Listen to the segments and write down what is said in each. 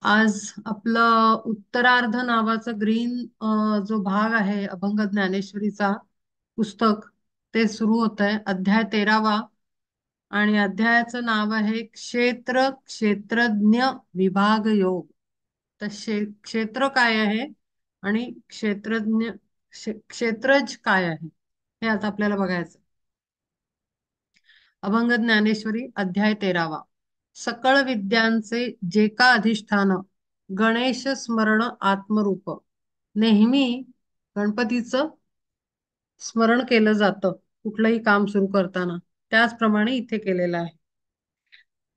आज आपलं उत्तरार्ध नावाचं ग्रीन जो भाग आहे अभंग ज्ञानेश्वरीचा पुस्तक ते सुरू होत आहे. अध्याय 13वा आणि अध्यायाचं नाव आहे क्षेत्र क्षेत्रज्ञ विभाग योग. तर क्षेत्र काय आहे आणि क्षेत्रज काय आहे हे आता आपल्याला बघायचं. अभंग ज्ञानेश्वरी अध्याय 13वा. सकळ विद्यांचे जे का अधिष्ठान गणेश स्मरण आत्मरूप. नेहमी गणपतीचं स्मरण केलं जातं कुठलंही काम सुरू करताना. त्याचप्रमाणे इथे केलेलं आहे.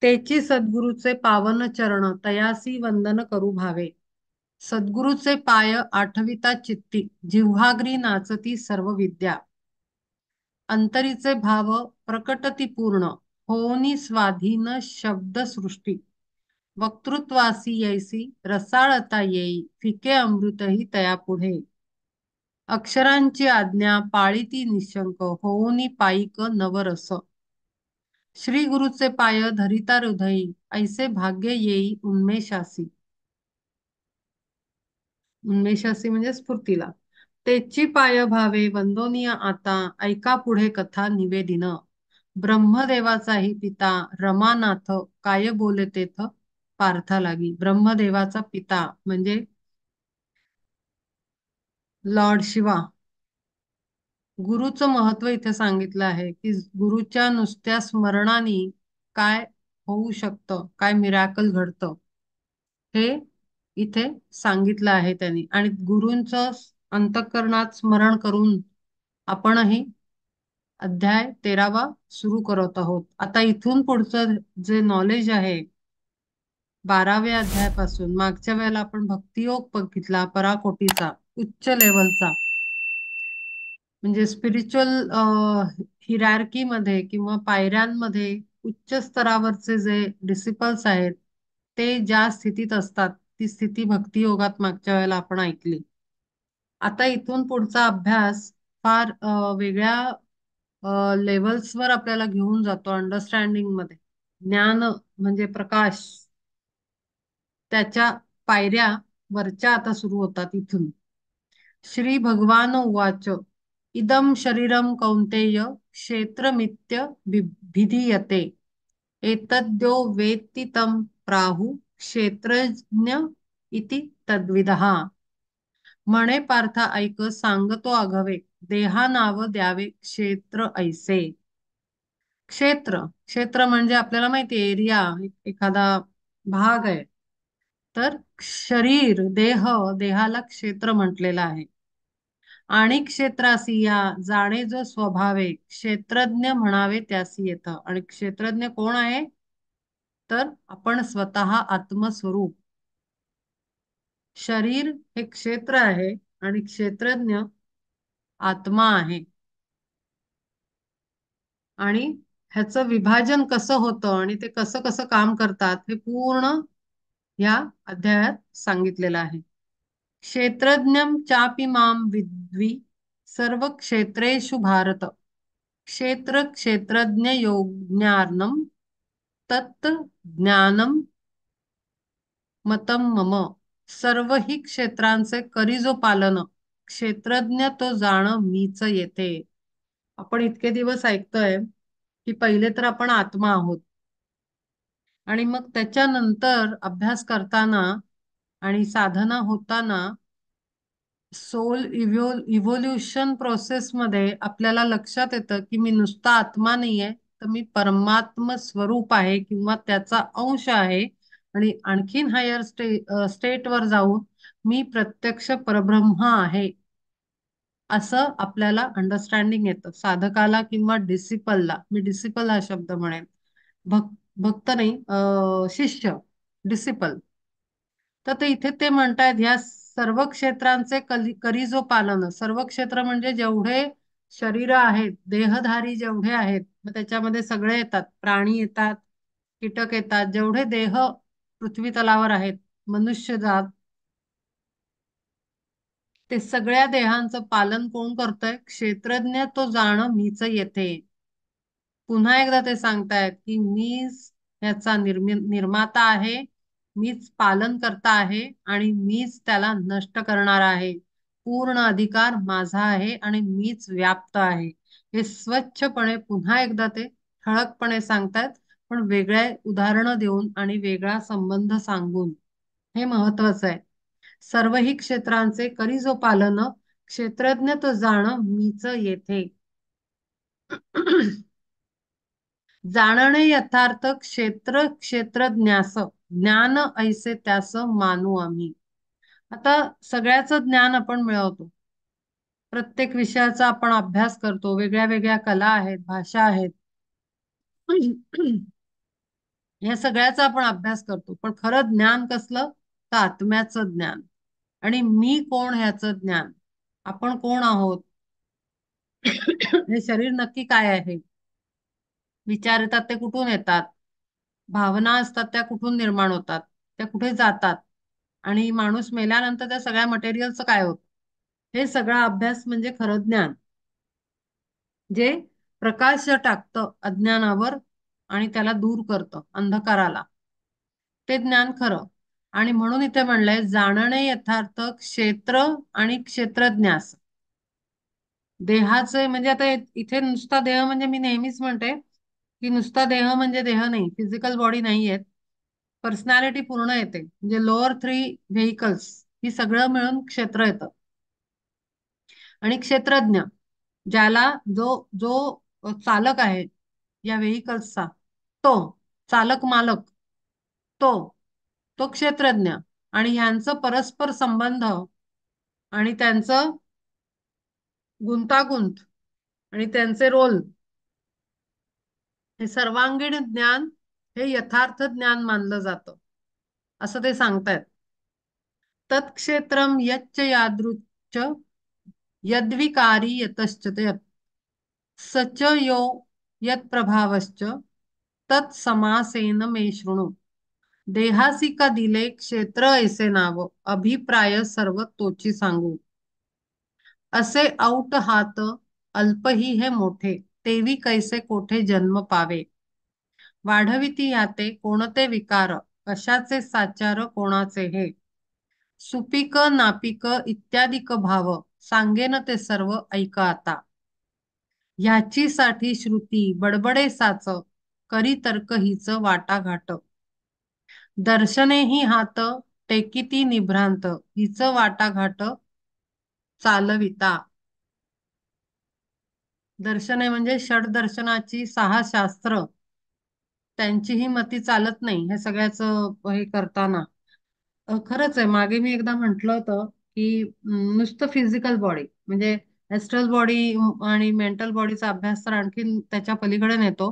तेची सद्गुरूचे पावन चरण तयासी वंदन करू भावे. सद्गुरूचे पाय आठविता चित्ती जिव्हाग्री नाचती सर्व विद्या. अंतरीचे भाव प्रकटती पूर्ण होनी स्वाधीन शब्द सृष्टी. वक्तृत्वासी यैसी रसाळता येई फिके अमृतही तया पुढे. अक्षरांची आज्ञा पाळीती निशंक होऊनी पायिक नवरस. श्री गुरुचे पाय धरिता हृदयी ऐसे भाग्य येई उन्मेषासी. उन्मेषासी म्हणजे स्फूर्तीला. तेची पाय भावे वंदोनिया आता ऐका पुढे कथा निवेदिन. ब्रह्मदेवाचाही पिता रमानाथ काय बोले तेथ पार्था लागी. ब्रह्मदेवाचा पिता म्हणजे लॉर्ड शिवा. गुरुचं महत्व इथे सांगितलं आहे की गुरुच्या नुसत्या स्मरणाने काय होऊ शकतं, काय मिराकल घडतं हे इथे सांगितलं आहे त्यांनी. आणि गुरूंचं अंतःकरणात स्मरण करून आपणही अध्याय 13वा सुरू करत आहोत. आता इथून पुढचं जे नॉलेज आहे 12व्या अध्यायापासून, मागच्या वेळेला आपण भक्तियोग बघितला पराकोटीचा, उच्च लेवलचा, म्हणजे स्पिरिच्युअल हिरार्की मध्ये किंवा पायऱ्यांमध्ये उच्च स्तरावरचे जे डिसिपल्स आहेत ते ज्या स्थितीत असतात ती स्थिती भक्तियोगात मागच्या वेळेला आपण ऐकली. आता इथून पुढचा अभ्यास फार वेगळ्या लेवल्सवर आपल्याला घेऊन जातो अंडरस्टँडिंग मध्ये. ज्ञान म्हणजे प्रकाश, त्याच्या पायऱ्या वरच्या आता सुरू होतात इथून. श्री भगवान उवाच इदं शरीरं कौन्तेय क्षेत्रमित्य भिधीयते. एतद्यो वेत्ति तं प्राहु क्षेत्रज्ञ इति तद्विदः. म्हणे पार्था ऐक सांगतो आघवे देहा नाव द्यावे क्षेत्र ऐसे. क्षेत्र क्षेत्र म्हणजे आपल्याला माहिती आहे एरिया, एखादा भाग आहे. तर शरीर देहाला क्षेत्र म्हटलेलं आहे. आणि क्षेत्रासी या जाणे जो स्वभावे क्षेत्रज्ञ म्हणावे त्यासी येतं. आणि क्षेत्रज्ञ कोण आहे तर आपण स्वतः आत्मस्वरूप. शरीर हे क्षेत्र आहे आणि क्षेत्रज्ञ आत्मा आहे. आणि ह्याचं विभाजन कसं होतं आणि ते कसं कसं काम करतात हे पूर्ण या अध्यायात सांगितलेलं आहे. क्षेत्रज्ञं चापि मां विद्वी सर्व क्षेत्रेषु भारत. क्षेत्र क्षेत्रज्ञ योज्ञानम तत् ज्ञानम मतम मम. सर्व ही क्षेत्रांचे करी जो पालन क्षेत्रज्ञ तो जाण मीच येथे. आपण इतके दिवस ऐकतोय की पहिले तर आपण आत्मा आहोत आणि मग त्याच्यानंतर अभ्यास करताना आणि साधना होताना सोल इव्होल्युशन प्रोसेस मध्ये आपल्याला लक्षात येतं की मी नुसता आत्मा नाहीये, तर मी परमात्म स्वरूप आहे किंवा त्याचा अंश आहे. आणि आणखीन हायर स्टेटवर जाऊन मी प्रत्यक्ष परब्रह्म आहे असं आपल्याला अंडरस्टँडिंग येतं साधकाला किंवा डिसिपलला. मी डिसिपल हा शब्द म्हणेन, भक्त नाही, शिष्य, डिसिपल. तर ते इथे ते म्हणतायत ह्या सर्व क्षेत्रांचे करी जो पालन. सर्व क्षेत्र म्हणजे जेवढे शरीर आहेत, देहधारी जेवढे आहेत, मग त्याच्यामध्ये सगळे येतात, प्राणी येतात, कीटक येतात, जेवढे देह पृथ्वी तलावर आहेत, मनुष्य जात, ते सगळ्या देहांचं पालन कोण करतोय क्षेत्रज्ञ तो जाण मीच येथे. पुन्हा एकदा ते सांगतायत की मी ह्याचा निर्माता आहे मीच पालन करता आहे आणि मीच त्याला नष्ट करणार आहे. पूर्ण अधिकार माझा आहे आणि मीच व्याप्त आहे. हे स्वच्छपणे पुन्हा एकदा ते ठळकपणे सांगतात, पण वेगळ्या उदाहरणं देऊन आणि वेगळा संबंध सांगून. हे महत्वाचं आहे. सर्व ही क्षेत्रांचे करी जो पालन, क्षेत्रज्ञ तो जाण मीच येथे. जाणणे यथार्थ क्षेत्र क्षेत्रज्ञास, ज्ञान ऐसे त्यास मानू आम्ही. आता सगळ्याच ज्ञान आपण मिळवतो. प्रत्येक विषयाचा आपण अभ्यास करतो. वेगळ्या वेगळ्या कला आहेत, भाषा आहेत. या सगळ्याचा आपण अभ्यास करतो. पण खरं ज्ञान कसलं? तर आत्म्याचं ज्ञान. आणि मी कोण ह्याचं ज्ञान. आपण कोण आहोत? हे शरीर नक्की काय आहे? विचार येतात ते कुठून येतात? भावना असतात त्या कुठून निर्माण होतात? त्या कुठे जातात? आणि माणूस मेल्यानंतर त्या सगळ्या मटेरियलचं काय होतं? हे सगळा अभ्यास म्हणजे खरं ज्ञान, जे प्रकाश टाकतं अज्ञानावर आणि त्याला दूर करतं अंधकाराला. ते ज्ञान खरं. आणि म्हणून इथे म्हणलंय जाणणे यथार्थ क्षेत्र आणि क्षेत्रज्ञास. देहाचे म्हणजे आता इथे नुसता देह म्हणजे मी नेहमीच म्हणते की नुसता देह म्हणजे देह नाही, फिजिकल बॉडी नाही आहेत. पर्सनॅलिटी पूर्ण येते, म्हणजे लोअर थ्री व्हेकल्स ही सगळं मिळून क्षेत्र येतं. आणि क्षेत्रज्ञ, ज्याला जो जो चालक आहे या व्हेकल्सचा, तो चालक मालक, तो तो क्षेत्रज्ञ. आणि ह्यांचं परस्पर संबंध आणि त्यांचं गुंतागुंत आणि त्यांचे रोल, हे सर्वांगीण ज्ञान हे यथार्थ ज्ञान मानलं जातं, असं ते सांगतायत. तत्क्षेत्रम यच्च यादृच्च यद्विकारी यतश्च ते सच यो यत्प्रभावश्च तत्समासेन मे शृणु. देहासी का दिले क्षेत्र ऐसे नाव, अभिप्राय सर्व तोची सांगू. असे औट हात अल्पही हे मोठे, तेवी कैसे कोठे जन्म पावे. वाढविती याते कोणते विकार, कशाचे साचार कोणाचे हे. सुपीक नापिक इत्यादिक भाव, सांगेन ते सर्व ऐक आता. ह्याची साठी श्रुती बडबडे साच, करी तर्क हिच वाटाघाट. दर्शने ही हात टेकिती निभ्रांत, हिच वाटाघाट चालविता. दर्शने म्हणजे षडदर्शनाची सहा शास्त्र, त्यांचीही मती चालत नाही हे सगळ्याचं हे करताना. खरंच आहे, मागे मी एकदा म्हटलं होतं की नुसतं फिजिकल बॉडी म्हणजे एस्ट्रल बॉडी आणि मेंटल बॉडीचा अभ्यास तर आणखीन त्याच्या पलीकडे नेतो.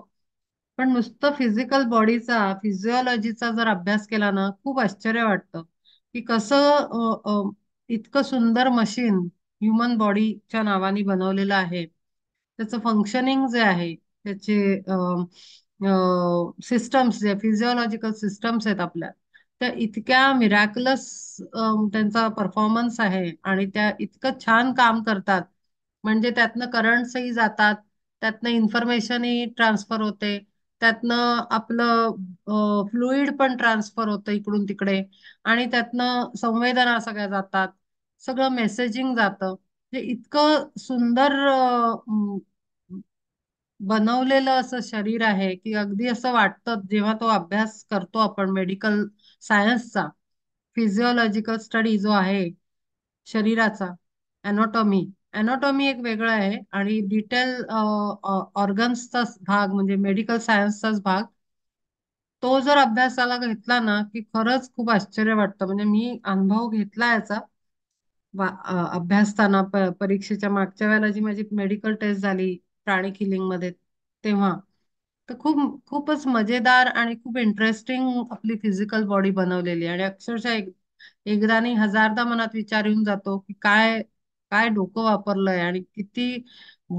पण नुसतं फिजिकल बॉडीचा फिजिओलॉजीचा जर अभ्यास केला ना, खूप आश्चर्य वाटतं की कसं इतकं सुंदर मशीन ह्युमन बॉडीच्या नावाने बनवलेलं आहे. त्याचं फंक्शनिंग जे आहे, त्याचे सिस्टम्स जे फिजिओलॉजिकल सिस्टम्स आहेत आपल्या, त्या इतक्या मिरॅक्युलस त्यांचा परफॉर्मन्स आहे आणि त्या इतकं छान काम करतात. म्हणजे त्यातनं करंट्सही जातात, त्यातनं इन्फॉर्मेशनही ट्रान्सफर होते, त्यातनं आपलं फ्लुइड पण ट्रान्सफर होतं इकडून तिकडे, आणि त्यातनं संवेदना सगळ्या जातात, सगळं मेसेजिंग जातं. म्हणजे इतकं सुंदर बनवलेलं असं शरीर आहे की अगदी असं वाटतं जेव्हा तो अभ्यास करतो आपण मेडिकल सायन्सचा, फिजिओलॉजिकल स्टडी जो आहे शरीराचा, अॅनाटॉमी. अॅनाटॉमी एक वेगळं आहे आणि डिटेल ऑर्गन्सचा भाग म्हणजे मेडिकल सायन्सचाच भाग. तो जर अभ्यासाला घेतला ना की खरंच खूप आश्चर्य वाटतं. म्हणजे मी अनुभव घेतला याचा अभ्यासताना परीक्षेच्या मागच्या वेळेला जी माझी मेडिकल टेस्ट झाली प्राणी किलिंग मध्ये, तेव्हा तर खूपच मजेदार आणि खूप इंटरेस्टिंग आपली फिजिकल बॉडी बनवलेली आहे. आणि अक्षरशः एकदा नाही हजारदा मनात विचार येऊन जातो की काय काय डोकं वापरलंय आणि किती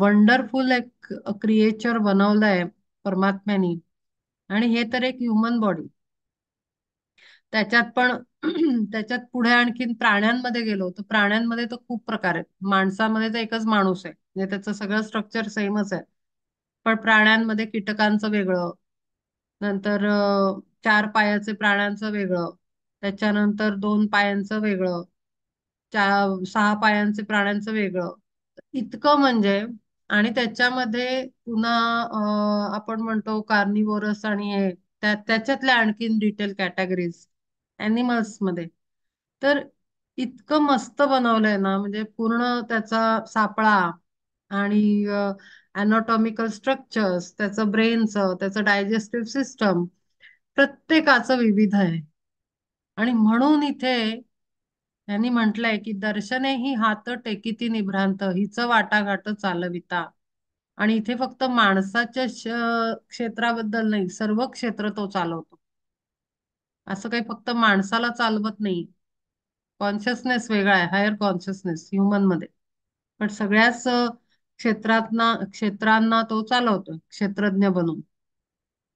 वंडरफुल एक क्रिएचर बनवलंय परमात्म्यानी. आणि हे तर एक ह्युमन बॉडी, त्याच्यात पण त्याच्यात पुढे आणखीन प्राण्यांमध्ये गेलो तर प्राण्यांमध्ये तर खूप प्रकार आहेत. माणसामध्ये तर एकच माणूस आहे म्हणजे त्याचं सगळं स्ट्रक्चर सेमच आहे. पण प्राण्यांमध्ये कीटकांचं वेगळं, नंतर चार पायाचे प्राण्यांचं वेगळं, त्याच्यानंतर 2 पायांचं वेगळं, 6 पायांचे प्राण्यांचं वेगळं. इतकं म्हणजे. आणि त्याच्यामध्ये पुन्हा आपण म्हणतो कार्निवोरस आणि हे त्याच्यातल्या आणखीन डिटेल कॅटेगरीज अॅनिमल्स मध्ये. तर इतकं मस्त बनवलंय ना, म्हणजे पूर्ण त्याचा सापळा आणि अनॉटॉमिकल स्ट्रक्चर्स, त्याचं ब्रेनचं, त्याचं डायजेस्टिव्ह सिस्टम, प्रत्येकाचं विविध आहे. आणि म्हणून इथे यांनी म्हटलंय की दर्शने ही हात टेकिती निभ्रांत हिच वाटाघाट चालविता. आणि इथे फक्त माणसाच्या क्षेत्राबद्दल नाही, सर्व क्षेत्र तो चालवतो. असं काही फक्त माणसाला चालवत नाही. कॉन्शियसनेस वेगळा आहे, हायर कॉन्शियसनेस ह्युमन मध्ये. पण सगळ्याच क्षेत्रांना तो चालवतो क्षेत्रज्ञ बनून.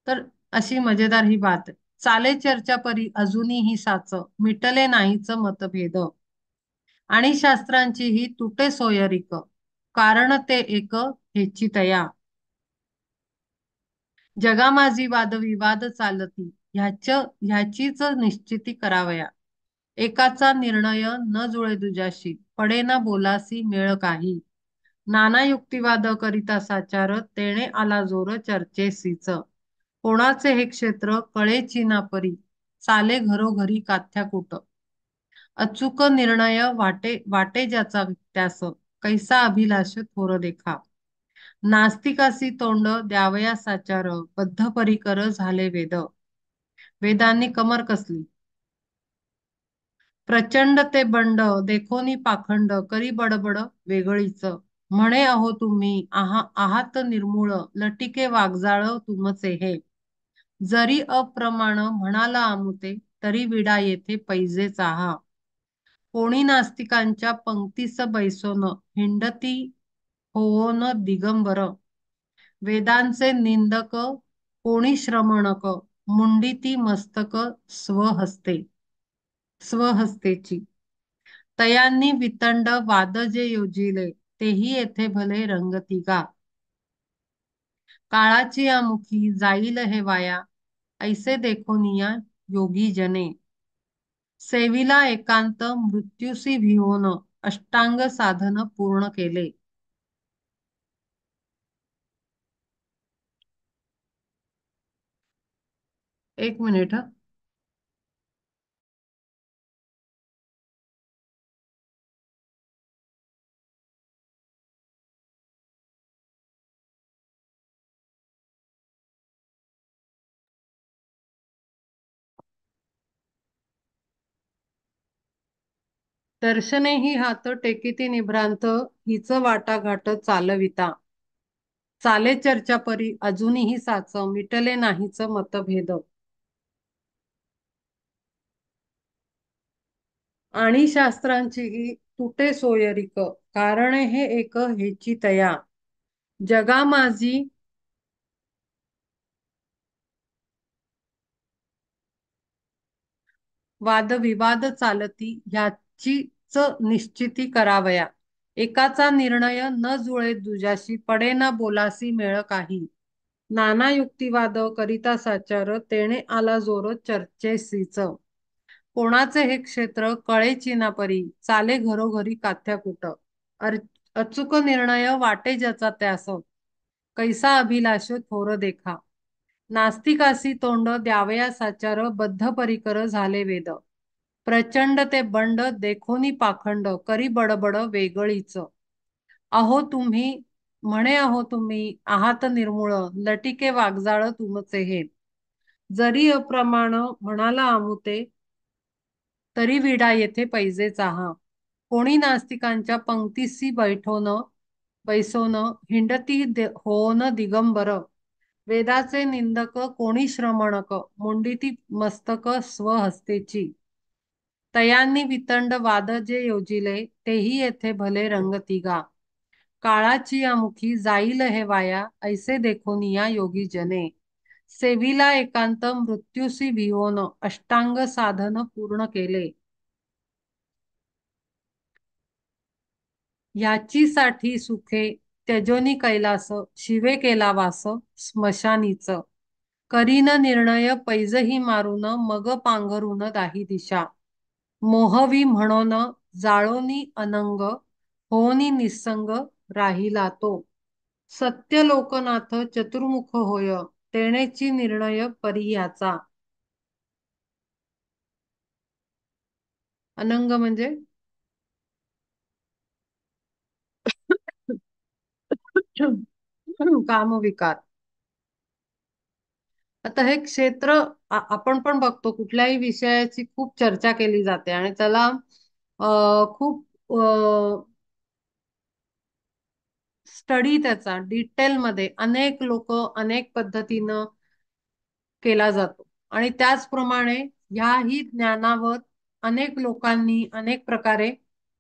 तर अशी मजेदार ही बात आहे. चाले चर्चा परी अजूनही ही साच मिटले नाहीच मतभेद. आणि शास्त्रांची ही तुटे सोयरीक कारण ते एक हेची तया. जगामाझी वादविवाद चालती ह्याचीच निश्चिती करावया. एकाचा निर्णय न जुळे दुजाशी पडेना बोलासी मेळ काही. नाना युक्तिवाद करिता साचार तेणे आला जोर चर्चेसीच. कोणाचे हे क्षेत्र कळेची ना परी चाले घरोघरी काथ्याकूट. अचूक निर्णय वाटे वाटे ज्याचा त्यास कैसा अभिलाष थोर देखा. नास्तिकासी तोंड द्यावया साचार बद्ध परिकर झाले वेद. वेदांनी कमर कसली. प्रचंड ते बंड देखोनी पाखंड करी बडबड वेगळीच. म्हणे अहो तुम्ही आहात निर्मूळ लटिके वागजाळ तुमचे हे. जरी अप्रमाण म्हणाला आमुते तरी विडा येथे पैजेच आहा. कोणी नास्तिकांच्या पंक्तीस बैसोन हिंडती होओन दिगंबर. वेदांचे निंदक कोणी श्रमणक मुंडिती मस्तक स्वहस्ते स्वहस्तेची. तयांनी वितंड वाद जे योजिले तेही येथे भले रंगतिगा. काळाची आमुखी जाईल हे वाया ऐसे देखोनिया योगी जने. सेविला एकांत मृत्यूसी भिवून अष्टांग साधन पूर्ण केले. एक मिनिट हं. दर्शने ही हात टेकिती निभ्रांत हिच वाटाघाट चालविता. चाले चर्चा परी अजूनही साच मिटले नाहीच मतभेद. आणि शास्त्रांची ही तुटे सोयरीक कारण हे एक हेची तया. जगामाझी वादविवाद चालती ह्याचीच निश्चिती करावया. एकाचा निर्णय न जुळे दुजाशी पडेना बोलासी मेळ काही. नाना युक्तिवाद करिता साचार तेणे आला जोर चर्चेसीच. कोणाचे हे क्षेत्र कळेची ना परी चाले घरोघरी काथ्याकुट. अचूक निर्णय वाटे ज्याचा त्यास कैसा अभिलाष थोर देखा. नास्तिकासी तोंड द्यावया साचार बद्ध परिकर झाले वेद. प्रचंड ते बंड देखोनी पाखंड करी बडबड वेगळीच. अहो तुम्ही म्हणे अहो तुम्ही आहात निर्मूळ लटिके वागजाळ तुमचे हे. जरी अप्रमाण म्हणाला आमुते तरी विडा येथे पैजेच आहा. कोणी नास्तिकांच्या पंक्तीसी बैसोन हिंडती होन दिगंबर. वेदाचे निंदक कोणी श्रमणक मुंडिती मस्तक स्वहस्तेची. तयांनी वितंड वाद जे योजिले तेही येथे भले रंगतिगा. काळाची यामुखी जाईल हे वाया ऐसे देखोनिया योगी जने. सेविला एकांत मृत्यूसी भिवोन अष्टांग साधन पूर्ण केले. याची साठी सुखे त्यजोनी कैलास शिवे केला वास स्मशानीच. करीन निर्णय पैजही मारून मग पांघरून दाही दिशा मोहवी म्हणून जाळोनी अनंग होनी निसंग राहिला तो सत्य लोकनाथ चतुर्मुख होय तेणेची निर्णय परियाचा. अनंग म्हणजे कामविकार. आता हे क्षेत्र आपण पण बघतो कुठल्याही विषयाची खूप चर्चा केली जाते आणि त्याला खूप स्टडी त्याचा डिटेलमध्ये अनेक लोक अनेक पद्धतीनं केला जातो आणि त्याचप्रमाणे ह्याही ज्ञानावर अनेक लोकांनी अनेक प्रकारे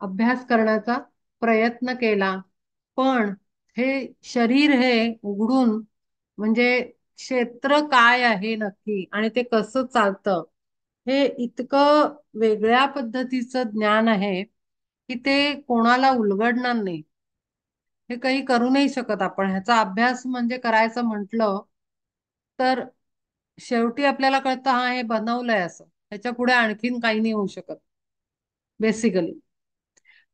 अभ्यास करण्याचा प्रयत्न केला. पण हे शरीर हे उघडून म्हणजे क्षेत्र काय आहे नक्की आणि ते कसं चालतं हे इतकं वेगळ्या पद्धतीचं ज्ञान आहे की ते कोणाला उलगडणार नाही. हे काही करू नाही शकत आपण. ह्याचा अभ्यास म्हणजे करायचं म्हटलं तर शेवटी आपल्याला कळतं हा हे बनवलंय असं. ह्याच्या पुढे आणखीन काही नाही होऊ शकत बेसिकली.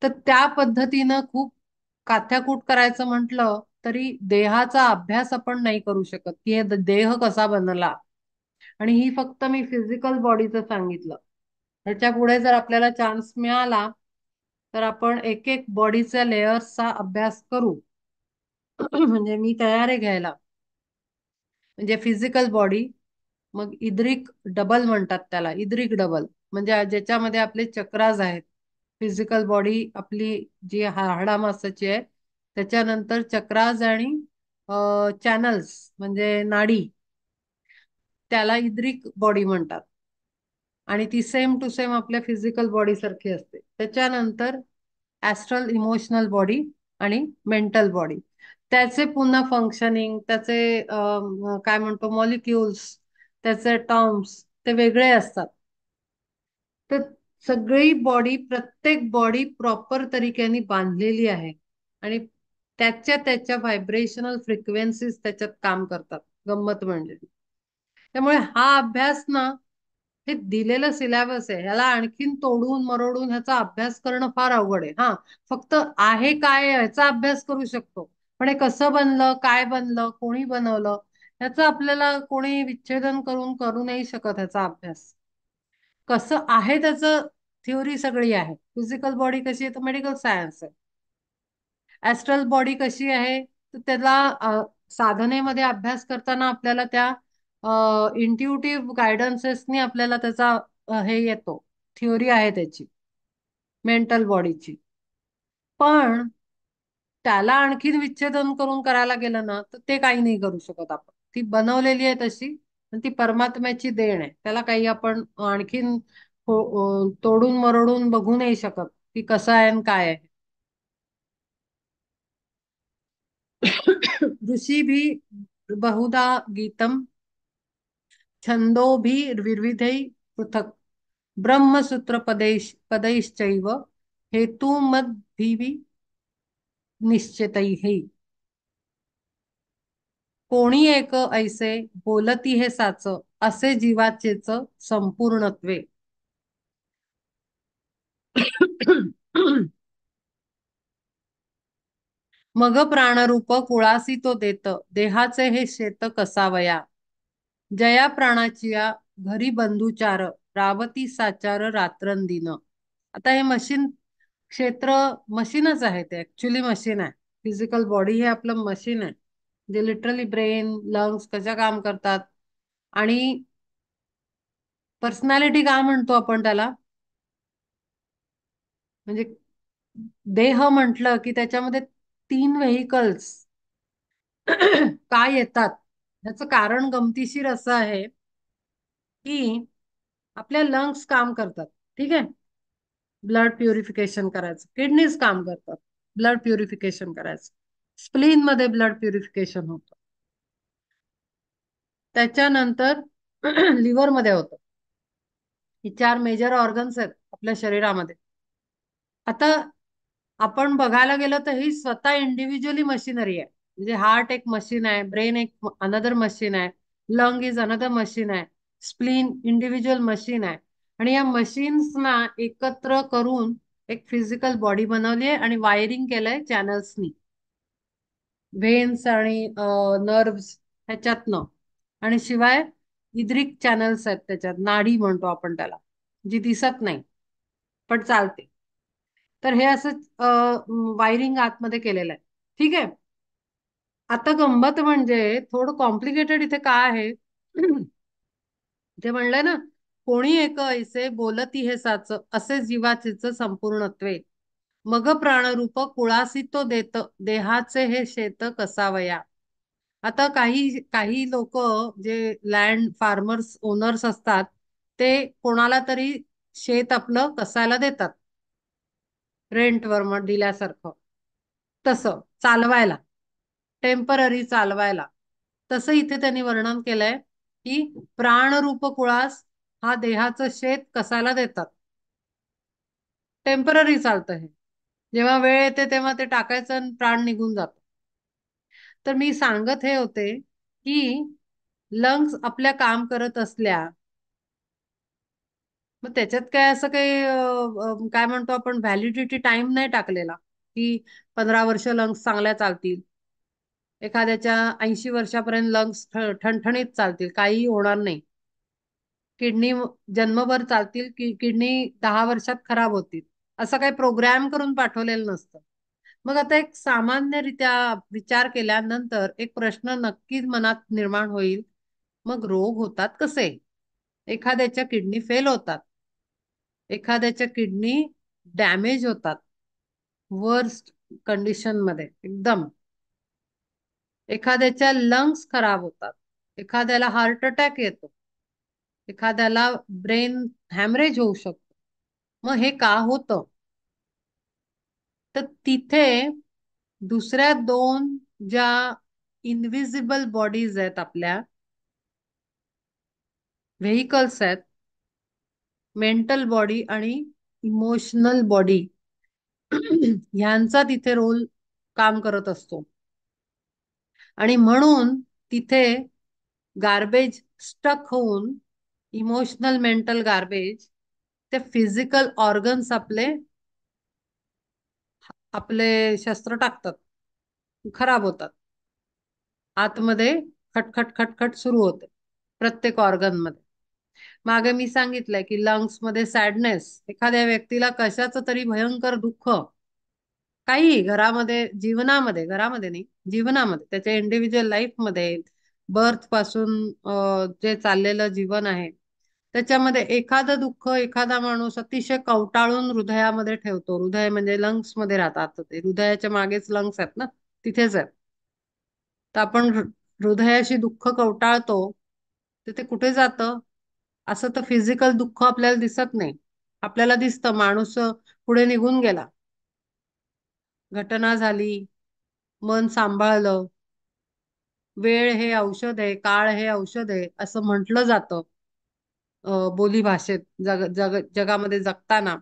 तर त्या पद्धतीनं खूप काथ्याकूट करायचं म्हटलं तरी देहाचा अभ्यास आपण नाही करू शकत की हे देह कसा बनला. आणि ही फक्त मी फिजिकल बॉडीचं सांगितलं. ह्याच्या पुढे जर आपल्याला चान्स मिळाला तर आपण एक एक बॉडीच्या लेयर्सचा अभ्यास करू. म्हणजे मी तयार आहे घ्यायला. म्हणजे फिजिकल बॉडी, मग इद्रिक डबल म्हणतात त्याला, इद्रिक डबल म्हणजे ज्याच्यामध्ये आपले चक्राज आहेत. फिजिकल बॉडी आपली जी हाडामासाची आहे त्याच्यानंतर चक्राज आणि चॅनल्स म्हणजे नाडी, त्याला इद्रिक बॉडी म्हणतात. आणि ती सेम टू सेम आपल्या फिजिकल बॉडी सारखी असते. त्याच्यानंतर ऍस्ट्रल इमोशनल बॉडी आणि मेंटल बॉडी, त्याचे पुन्हा फंक्शनिंग, त्याचे काय म्हणतो मॉलिक्युल्स, त्याचे टर्म्स ते वेगळे असतात. तर सगळी बॉडी, प्रत्येक बॉडी प्रॉपर तरीक्याने बांधलेली आहे आणि त्याच्या त्याच्या व्हायब्रेशनल फ्रिक्वेन्सीज त्याच्यात काम करतात. गंमत म्हणजे त्यामुळे हा अभ्यास ना, हे दिलेलं सिलेबस आहे ह्याला आणखीन तोडून मरोडून ह्याचा अभ्यास करणं फार अवघड आहे. हा, फक्त आहे काय ह्याचा अभ्यास करू शकतो, पण हे कसं बनलं, काय बनलं, कोणी बनवलं, ह्याचं आपल्याला कोणी विच्छेदन करून करू नाही शकत ह्याचा अभ्यास. कसं आहे त्याचं थिअरी सगळी आहे. फिजिकल बॉडी कशी आहे तर मेडिकल सायन्स आहे. ऍस्ट्रल बॉडी कशी आहे तर त्याला साधनेमध्ये अभ्यास करताना आपल्याला त्या इंट्युटिव्ह गायडन्सेसनी आपल्याला त्याचा हे येतो, थिअरी आहे त्याची मेंटल बॉडीची. पण त्याला आणखीन विच्छेदन करून करायला गेलं ना तर ते काही नाही करू शकत आपण. ती बनवलेली आहे तशी आणि ती परमात्म्याची देण आहे. त्याला काही आपण आणखीन तोडून मरोडून बघू नाही शकत की कसं आहे आणि काय आहे. ऋषी भी बहुधा गीतम छंदोभी विविधै पृथक् ब्रह्मसूत्र पदैश्चैव हेतुमद्भिः निश्चितैः कोणी एक ऐसे बोलती हे साच असे जीवाचेच संपूर्णत्वे. मग प्राणरूप कुळासी तो देत देहाचे हे शेत कसावया जया प्राणाची या घरी बंधुचार रावती साचार रात्रंदिन. आता हे मशीन क्षेत्र मशीनच आहे, ते ऍक्च्युली मशीन आहे. फिजिकल बॉडी हे आपलं मशीन आहे जे लिटरली ब्रेन लंग्स कशा काम करतात. आणि पर्सनॅलिटी का म्हणतो आपण त्याला, म्हणजे देह म्हटलं की त्याच्यामध्ये तीन व्हेइकल्स काय येतात. ह्याचं कारण गमतीशीर असं आहे की आपल्या लंग्स काम करतात, ठीक आहे, ब्लड प्युरिफिकेशन करायचं. किडनीज काम करतात ब्लड प्युरिफिकेशन करायचं. स्प्लीन मध्ये ब्लड प्युरिफिकेशन होतं. त्याच्यानंतर लिव्हर मध्ये होतं. ही चार मेजर ऑर्गन्स आहेत आपल्या शरीरामध्ये. आता आपण बघायला गेलं तर ही स्वतः इंडिव्हिज्युअली मशिनरी आहे. म्हणजे हार्ट एक मशीन आहे, ब्रेन एक अनदर मशीन आहे, लंग इज अनदर मशीन आहे. स्प्लीन इंडिव्हिज्युअल मशीन आहे. आणि या मशीन्सना एकत्र करून एक फिजिकल बॉडी बनवली आहे आणि वायरिंग केलंय चॅनल्सनी, व्हेन्स आणि नर्व्स ह्याच्यातनं. आणि शिवाय इद्रिक चॅनल्स आहेत त्याच्यात, नाडी म्हणतो आपण त्याला, जी दिसत नाही पण चालते. तर हे असं वायरिंग आतमध्ये केलेलं आहे. ठीक आहे. आता गंमत म्हणजे थोडं कॉम्प्लिकेटेड इथे काय आहे ते म्हणलंय ना, कोणी एक ऐसे बोलती हे साच, असे जीवाचेच संपूर्णत्वे. मग प्राणरूप कुळासी तो देत, देहाचे हे शेत कसावया. आता काही काही लोक जे लँड फार्मर्स ओनर्स असतात, ते कोणाला तरी शेत आपलं कसायला देतात, रेंटवर मग दिल्यासारखं, तसं चालवायला, टेम्पररी चालवायला. तसं इथे त्यांनी वर्णन केलंय की प्राणरूप कुळास हा देहाचं शेत कसायला देतात. टेम्पररी चालतं हे, जेव्हा वेळ येते तेव्हा ते टाकायचं आणि प्राण निघून जातो. तर मी सांगत हे होते की लंग्स आपल्या काम करत असल्या, मग त्याच्यात काय असं काही काय म्हणतो आपण व्हॅलिडिटी टाइम नाही टाकलेला की 15 वर्ष लंग्स चांगल्या चालतील, एखाद्याच्या 80 वर्षापर्यंत लंग्स ठणठणीत चालतील, काही होणार नाही. किडनी जन्मभर चालतील की किडनी 10 वर्षात खराब होतील, असं काही प्रोग्राम करून पाठवलेलं नसतं. मग आता एक सामान्यरित्या विचार केल्यानंतर एक प्रश्न नक्कीच मनात निर्माण होईल, मग रोग होतात कसे? एखाद्याच्या किडनी फेल होतात, एखाद्याच्या किडनी डॅमेज होतात, वर्स्ट कंडिशन मध्ये एकदम, एखाद्याच्या लंग्स खराब होतात, एखाद्याला हार्ट अटॅक येतो, एखाद्याला ब्रेन हॅमरेज होऊ शकतो. मग हे का होतं? तर तिथे दुसऱ्या दोन ज्या इनविजिबल बॉडीज आहेत आपल्या, व्हेइकल्स आहेत, मेंटल बॉडी आणि इमोशनल बॉडी, ह्यांचा तिथे रोल काम करत असतो. आणि म्हणून तिथे गार्बेज स्टक होऊन, इमोशनल मेंटल गार्बेज, ते फिजिकल ऑर्गन्स आपले आपले शस्त्र टाकतात, खराब होतात. आतमध्ये खटखट खटखट सुरू होते प्रत्येक ऑर्गन मध्ये. मागे मी सांगितलंय की लंग्स मध्ये सॅडनेस, एखाद्या व्यक्तीला कशाचं तरी भयंकर दुःख, काही घरामध्ये, जीवनामध्ये, घरामध्ये नाही, जीवनामध्ये, त्याच्या इंडिव्हिज्युअल लाईफ मध्ये, बर्थ पासून जे चाललेलं जीवन आहे त्याच्यामध्ये एखादं दुःख एखादा माणूस अतिशय कवटाळून हृदयामध्ये ठेवतो. हृदय म्हणजे लंग्स मध्ये राहतात, ते हृदयाच्या मागेच लंग्स आहेत ना, तिथेच आहेत. तर आपण हृदयाशी दुःख कवटाळतो, तर ते कुठे जातं? असं तर फिजिकल दुःख आपल्याला दिसत नाही. आपल्याला दिसतं माणूस पुढे निघून गेला, घटना झाली, मन सांभाळलं, वेळ हे औषध आहे, काळ हे औषध आहे, असं म्हटलं जातं बोली भाषेत, जगामध्ये जगताना.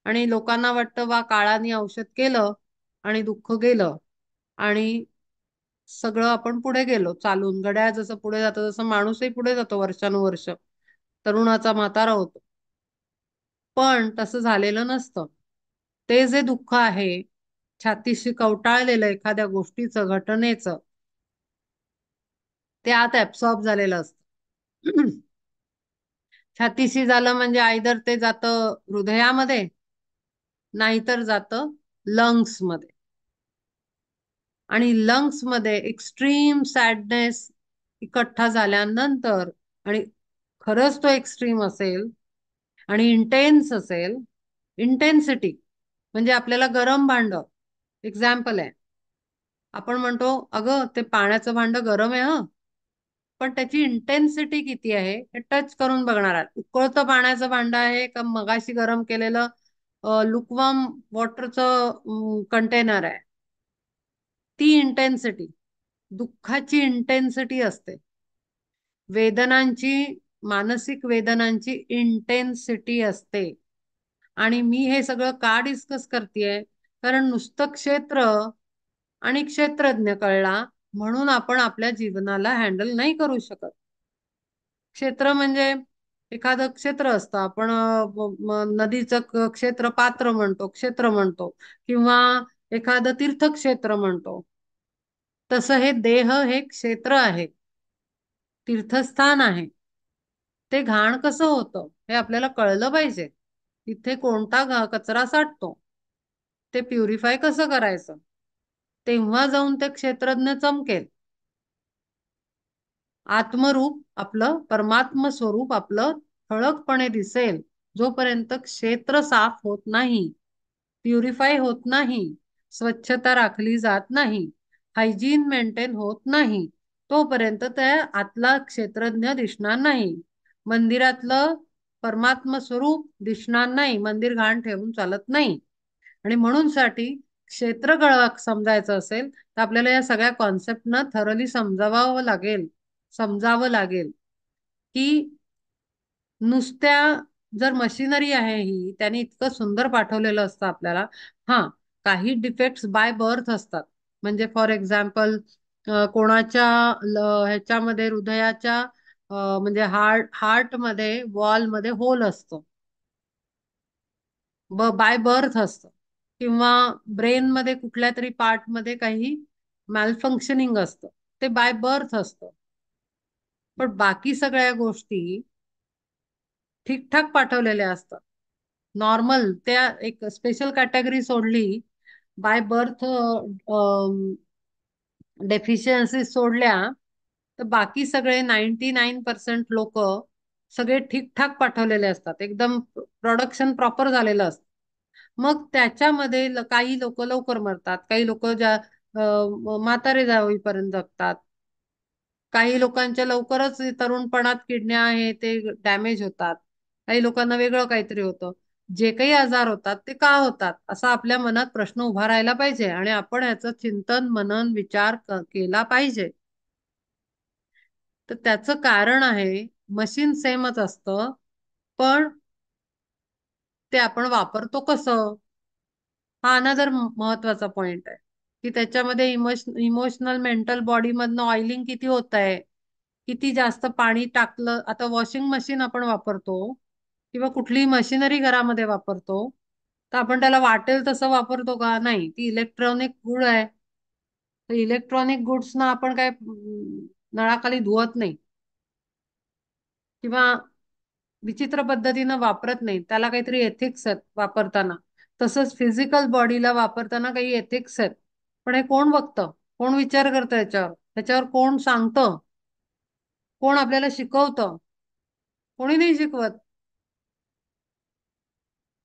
आणि लोकांना वाटतं वा काळाने औषध केलं आणि दुःख गेलं, आणि सगळं आपण पुढे गेलो चालून. घड्याळ जसं पुढे जातं तसं माणूसही पुढे जातो वर्षानुवर्ष, तरुणाचा म्हातारा होतो. पण तसं झालेलं नसतं. ते जे दुःख आहे, छातीशी कवटाळलेलं एखाद्या गोष्टीचं, घटनेचं, ते आत ऍब्सॉर्ब झालेलं असतं. छातीशी झालं म्हणजे आयदर ते जातं हृदयामध्ये, नाहीतर जातं लंग्स मध्ये. आणि लंग्स मध्ये एक्स्ट्रीम सॅडनेस इकठ्ठा झाल्यानंतर, आणि खरंच तो एक्स्ट्रीम असेल आणि इंटेन्स असेल, इंटेन्सिटी म्हणजे आपल्याला गरम भांड एक्झाम्पल आहे, आपण म्हणतो अगं ते पाण्याचं भांड गरम आहे, ह, पण त्याची इंटेन्सिटी किती आहे हे टच करून बघणार आहे. उकळतं पाण्याचं भांड आहे का मगाशी गरम केलेलं लुकवॉर्म वॉटरचं कंटेनर आहे, ती इंटेन्सिटी, दुःखाची इंटेन्सिटी असते, वेदनांची, मानसिक वेदनांची इंटेन्सिटी असते. आणि मी हे सगळं का डिस्कस करतेय? कारण नुसतं क्षेत्र आणि क्षेत्रज्ञ कळला म्हणून आपण आपल्या जीवनाला हँडल नाही करू शकत. क्षेत्र म्हणजे एखादं क्षेत्र असतं. आपण नदीचं क्षेत्र पात्र म्हणतो, क्षेत्र म्हणतो, किंवा एखादं तीर्थक्षेत्र म्हणतो. तसं हे देह हे क्षेत्र आहे, तीर्थस्थान आहे. ते घाण कसं होतं हे आपल्याला कळलं पाहिजे. तिथे कोणता कचरा साठतो, ते प्युरिफाय कसं करायचं, तेव्हा जाऊन ते क्षेत्रज्ञ चमकेल. आत्मरूप आपलं, परमात्म स्वरूप आपलं ठळकपणे दिसेल. जोपर्यंत क्षेत्र साफ होत नाही, प्युरिफाय होत नाही, स्वच्छता राखली जात नाही, हायजीन मेंटेन होत नाही, तोपर्यंत त्या आतला क्षेत्रज्ञ दिसणार नाही. मंदिरातलं परमात्म स्वरूप दिसणार नाही. मंदिर घाण ठेवून चालत नाही. आणि म्हणून साठी क्षेत्र समजायचं असेल तर आपल्याला या सगळ्या कॉन्सेप्टना थरली समजावं लागेल की नुसत्या जर मशिनरी आहे ही, त्याने इतकं सुंदर पाठवलेलं असतं आपल्याला. हा, काही डिफेक्ट्स बाय बर्थ असतात. म्हणजे फॉर एक्झाम्पल कोणाच्या ह्याच्यामध्ये हृदयाच्या म्हणजे हार्ट मध्ये वॉल मध्ये होल असतो, बाय बर्थ असतं. किंवा ब्रेन मध्ये कुठल्या तरी पार्ट मध्ये काही मॅलफंक्शनिंग असतं, ते बाय बर्थ असतं. पण बाकी सगळ्या गोष्टी ठीकठाक पाठवलेल्या असतात. नॉर्मल त्या एक स्पेशल कॅटेगरी सोडली, बाय बर्थ डेफिशियन्सी सोडल्या, तर बाकी सगळे 99% लोक सगळे ठीकठाक पाठवलेले असतात. एकदम प्रोडक्शन प्रॉपर झालेलं असतं. मग त्याच्यामध्ये काही लोक लवकर मरतात, काही लोक ज्या म्हातारे जाईपर्यंत जगतात, काही लोकांच्या लवकरच तरुणपणात किडन्या आहे ते डॅमेज होतात, काही लोकांना वेगळं काहीतरी होतं. जे काही आजार होतात ते का होतात, असा आपल्या मनात प्रश्न उभा राहायला पाहिजे आणि आपण याचं चिंतन मनन विचार केला पाहिजे. तर त्याचं कारण आहे, मशीन सेमच असतं, पण ते आपण वापरतो कसं, हा अनदर महत्वाचा पॉइंट आहे. की त्याच्यामध्ये इमोशनल मेंटल बॉडी मधनं ऑइलिंग किती होत आहे, किती जास्त पाणी टाकलं. आता वॉशिंग मशीन आपण वापरतो किंवा कुठलीही मशिनरी घरामध्ये वापरतो, तर आपण त्याला वाटेल तसं वापरतो का? नाही. ती इलेक्ट्रॉनिक गुड आहे. तर इलेक्ट्रॉनिक गुड्स ना आपण काय नळाखाली धुवत नाही किंवा विचित्र पद्धतीनं वापरत नाही. त्याला काहीतरी एथिक्स आहेत वापरताना. तसंच फिजिकल बॉडीला वापरताना काही एथिक्स आहेत. पण हे कोण बघतं, कोण विचार करतं याच्यावर, त्याच्यावर कोण सांगतं, कोण आपल्याला शिकवतं? कोणी नाही शिकवत.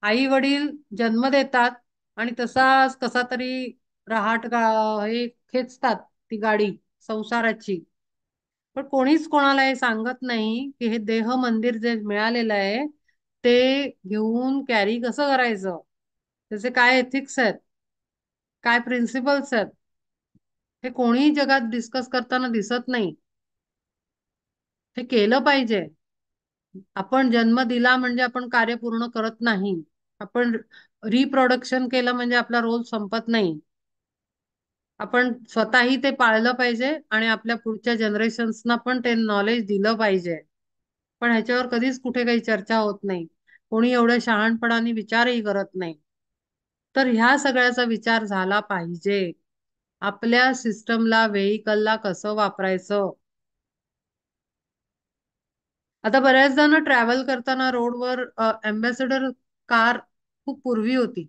आई वडील जन्म देतात आणि तसाच कसा तरी हे खेचतात ती गाडी संसाराची. पण कोणीच कोणाला हे सांगत नाही की हे देह मंदिर जे मिळालेलं आहे ते घेऊन कॅरी कसं करायचं, त्याचे काय एथिक्स आहेत, काय प्रिन्सिपल्स आहेत, हे कोणीही जगात डिस्कस करताना दिसत नाही. हे केलं पाहिजे. आपण जन्म दिला म्हणजे आपण कार्य पूर्ण करत नाही. आपण रिप्रोडक्शन केलं म्हणजे आपला रोल संपत नाही. आपण स्वतःही ते पाळलं पाहिजे आणि आपल्या पुढच्या जनरेशन्सना पण ते नॉलेज दिलं पाहिजे. पण ह्याच्यावर कधीच कुठे काही चर्चा होत नाही. कोणी एवढ्या शहाणपणाने विचारही करत नाही. तर ह्या सगळ्याचा विचार झाला पाहिजे. आपल्या सिस्टमला, व्हेइकलला कसं वापरायचं. आता बऱ्याच जण ट्रॅव्हल करताना रोडवर अम्बॅसेडर कार खूप पूर्वी होती,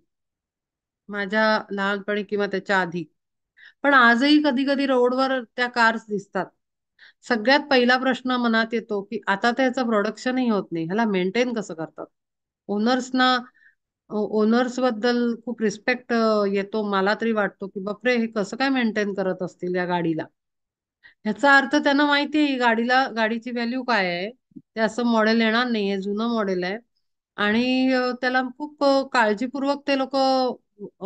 माझ्या लहानपणी किंवा त्याच्या आधी. पण आजही कधी कधी रोडवर त्या कार्स दिसतात. सगळ्यात पहिला प्रश्न मनात येतो की आता त्याचं प्रोडक्शनही होत नाही, ह्याला मेंटेन कसं करतात ओनर्सना. ओनर्स बद्दल खूप रिस्पेक्ट येतो. मला तरी वाटतो की बापरे, हे कसं काय मेंटेन करत असतील या गाडीला. ह्याचा अर्थ त्यांना माहिती आहे गाडीला, गाडीची व्हॅल्यू काय आहे. ते असं मॉडेल येणार नाही, हे जुनं मॉडेल आहे. आणि त्याला खूप काळजीपूर्वक ते लोक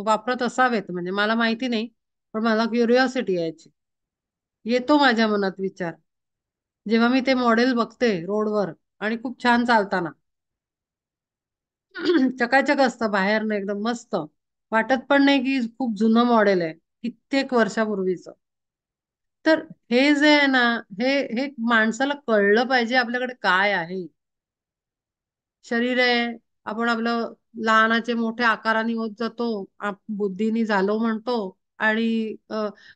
वापरत असावेत. म्हणजे मला माहिती नाही, पण मला क्युरिओसिटी यायची, येतो माझ्या मनात विचार जेव्हा मी ते मॉडेल बघते रोडवर आणि खूप छान चालताना. चकाचक असतं बाहेरनं, एकदम मस्त. वाटत पण नाही की खूप जुनं मॉडेल आहे, कित्येक वर्षापूर्वीच. तर हे जे आहे ना, हे हे माणसाला कळलं पाहिजे आपल्याकडे काय आहे. शरीर आहे, आपण आपलं लहानाचे मोठे आकाराने होत जातो, बुद्धीनी झालो म्हणतो, आणि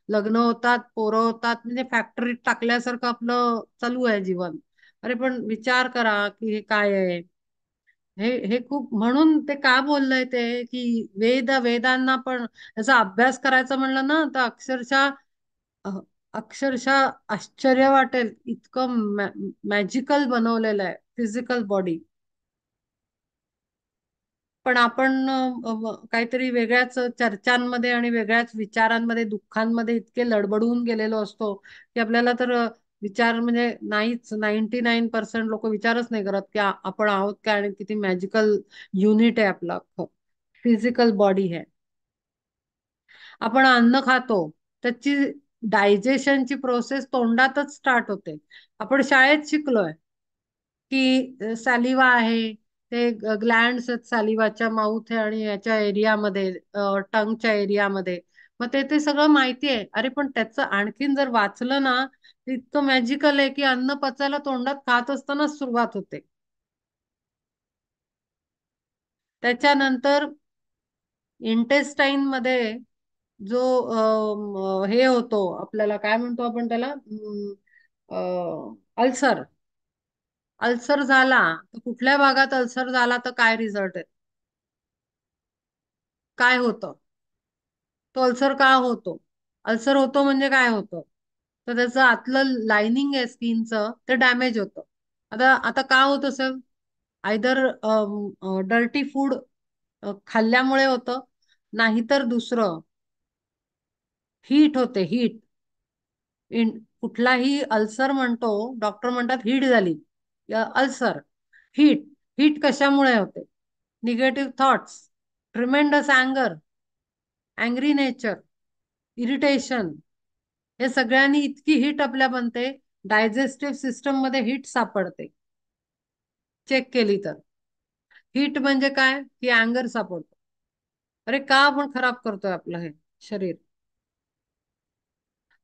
लग्न होतात, पोरं होतात, म्हणजे फॅक्टरीत टाकल्यासारखं आपलं चालू आहे जीवन. अरे पण विचार करा की हे काय आहे. हे खूप, म्हणून ते का बोललंय ते की वेदांना पण याचा अभ्यास करायचा म्हणलं ना, तर अ, अक्षरशः आश्चर्य वाटेल इतकं मॅजिकल बनवलेलं आहे फिजिकल बॉडी. पण आपण काहीतरी वेगळ्याच चर्चांमध्ये आणि वेगळ्याच विचारांमध्ये, दुःखांमध्ये इतके लडबडून गेलेलो असतो की आपल्याला तर विचार म्हणजे नाहीच. 99% लोक विचारच नाही करत की आपण आहोत काय आणि किती मॅजिकल युनिट आहे आपलं फिजिकल बॉडी आहे. आपण अन्न खातो, त्याची डायजेशनची प्रोसेस तोंडातच स्टार्ट होते. आपण शाळेत शिकलोय की सॅलिवा आहे, ते ग्लँड्स आहेत सॅलिवाच्या, माउथ आहे आणि याच्या एरियामध्ये, टंगच्या एरियामध्ये. मग ते सगळं माहिती आहे. अरे पण त्याचं आणखीन जर वाचलं ना, तर इतकं मॅजिकल आहे की अन्न पचायला तोंडात खात असतानाच सुरुवात होते. त्याच्यानंतर इंटेस्टाईन मध्ये जो हे होतो, आपल्याला काय म्हणतो आपण त्याला, अल्सर. अल्सर झाला तर कुठल्या भागात अल्सर झाला तर काय रिझल्ट आहे, काय होतं. तो अल्सर का होतो, अल्सर होतो म्हणजे काय होतं, तर त्याचं आतलं लाइनिंग आहे स्किनचं ते डॅमेज होतं. आता आता का होत असेल, आयदर डर्टी फूड खाल्ल्यामुळे होतं, नाहीतर दुसरं हीट होते, हीट. कुठलाही अल्सर म्हणतो, डॉक्टर म्हणतात हीट झाली, अल्सर. हीट, हीट कशामुळे होते, निगेटिव्ह थॉट्स, ट्रिमेंडस अँगर, अँग्री नेचर, इरिटेशन, हे सगळ्यांनी इतकी हीट आपल्या बनते. डायजेस्टिव्ह सिस्टम मध्ये हीट सापडते, चेक केली तर. हीट म्हणजे काय की अँगर सापडतो. अरे का आपण खराब करतोय आपलं हे शरीर.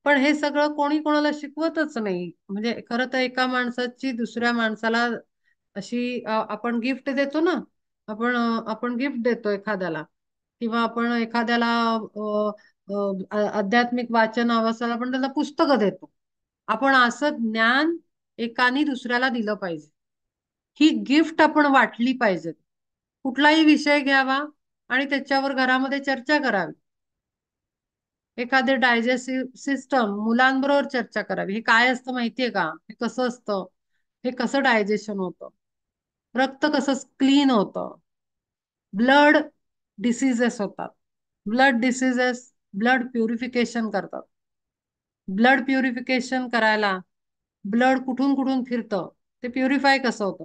पण हे सगळं कोणी कोणाला शिकवतच नाही. म्हणजे खरं तर एका माणसाची दुसऱ्या माणसाला अशी आपण गिफ्ट देतो ना, आपण गिफ्ट देतो एखाद्याला, किंवा आपण एखाद्याला आध्यात्मिक वाचन अवस्थेला आपण त्याला पुस्तकं देतो. आपण असं ज्ञान एकाने दुसऱ्याला दिलं पाहिजे. ही गिफ्ट आपण वाटली पाहिजे. कुठलाही विषय घ्यावा आणि त्याच्यावर घरामध्ये चर्चा करावी. एखादे डायजेस्टिव्ह सिस्टम मुलांबरोबर चर्चा करावी. हे काय असतं माहितीये का, हे कसं असतं, हे कसं डायजेशन होतं, रक्त कसं क्लीन होतं, ब्लड डिसीजेस होतात, ब्लड डिसीजेस ब्लड प्युरिफिकेशन करतात. ब्लड प्युरिफिकेशन करायला ब्लड कुठून कुठून फिरतं, ते प्युरिफाय कसं होतं,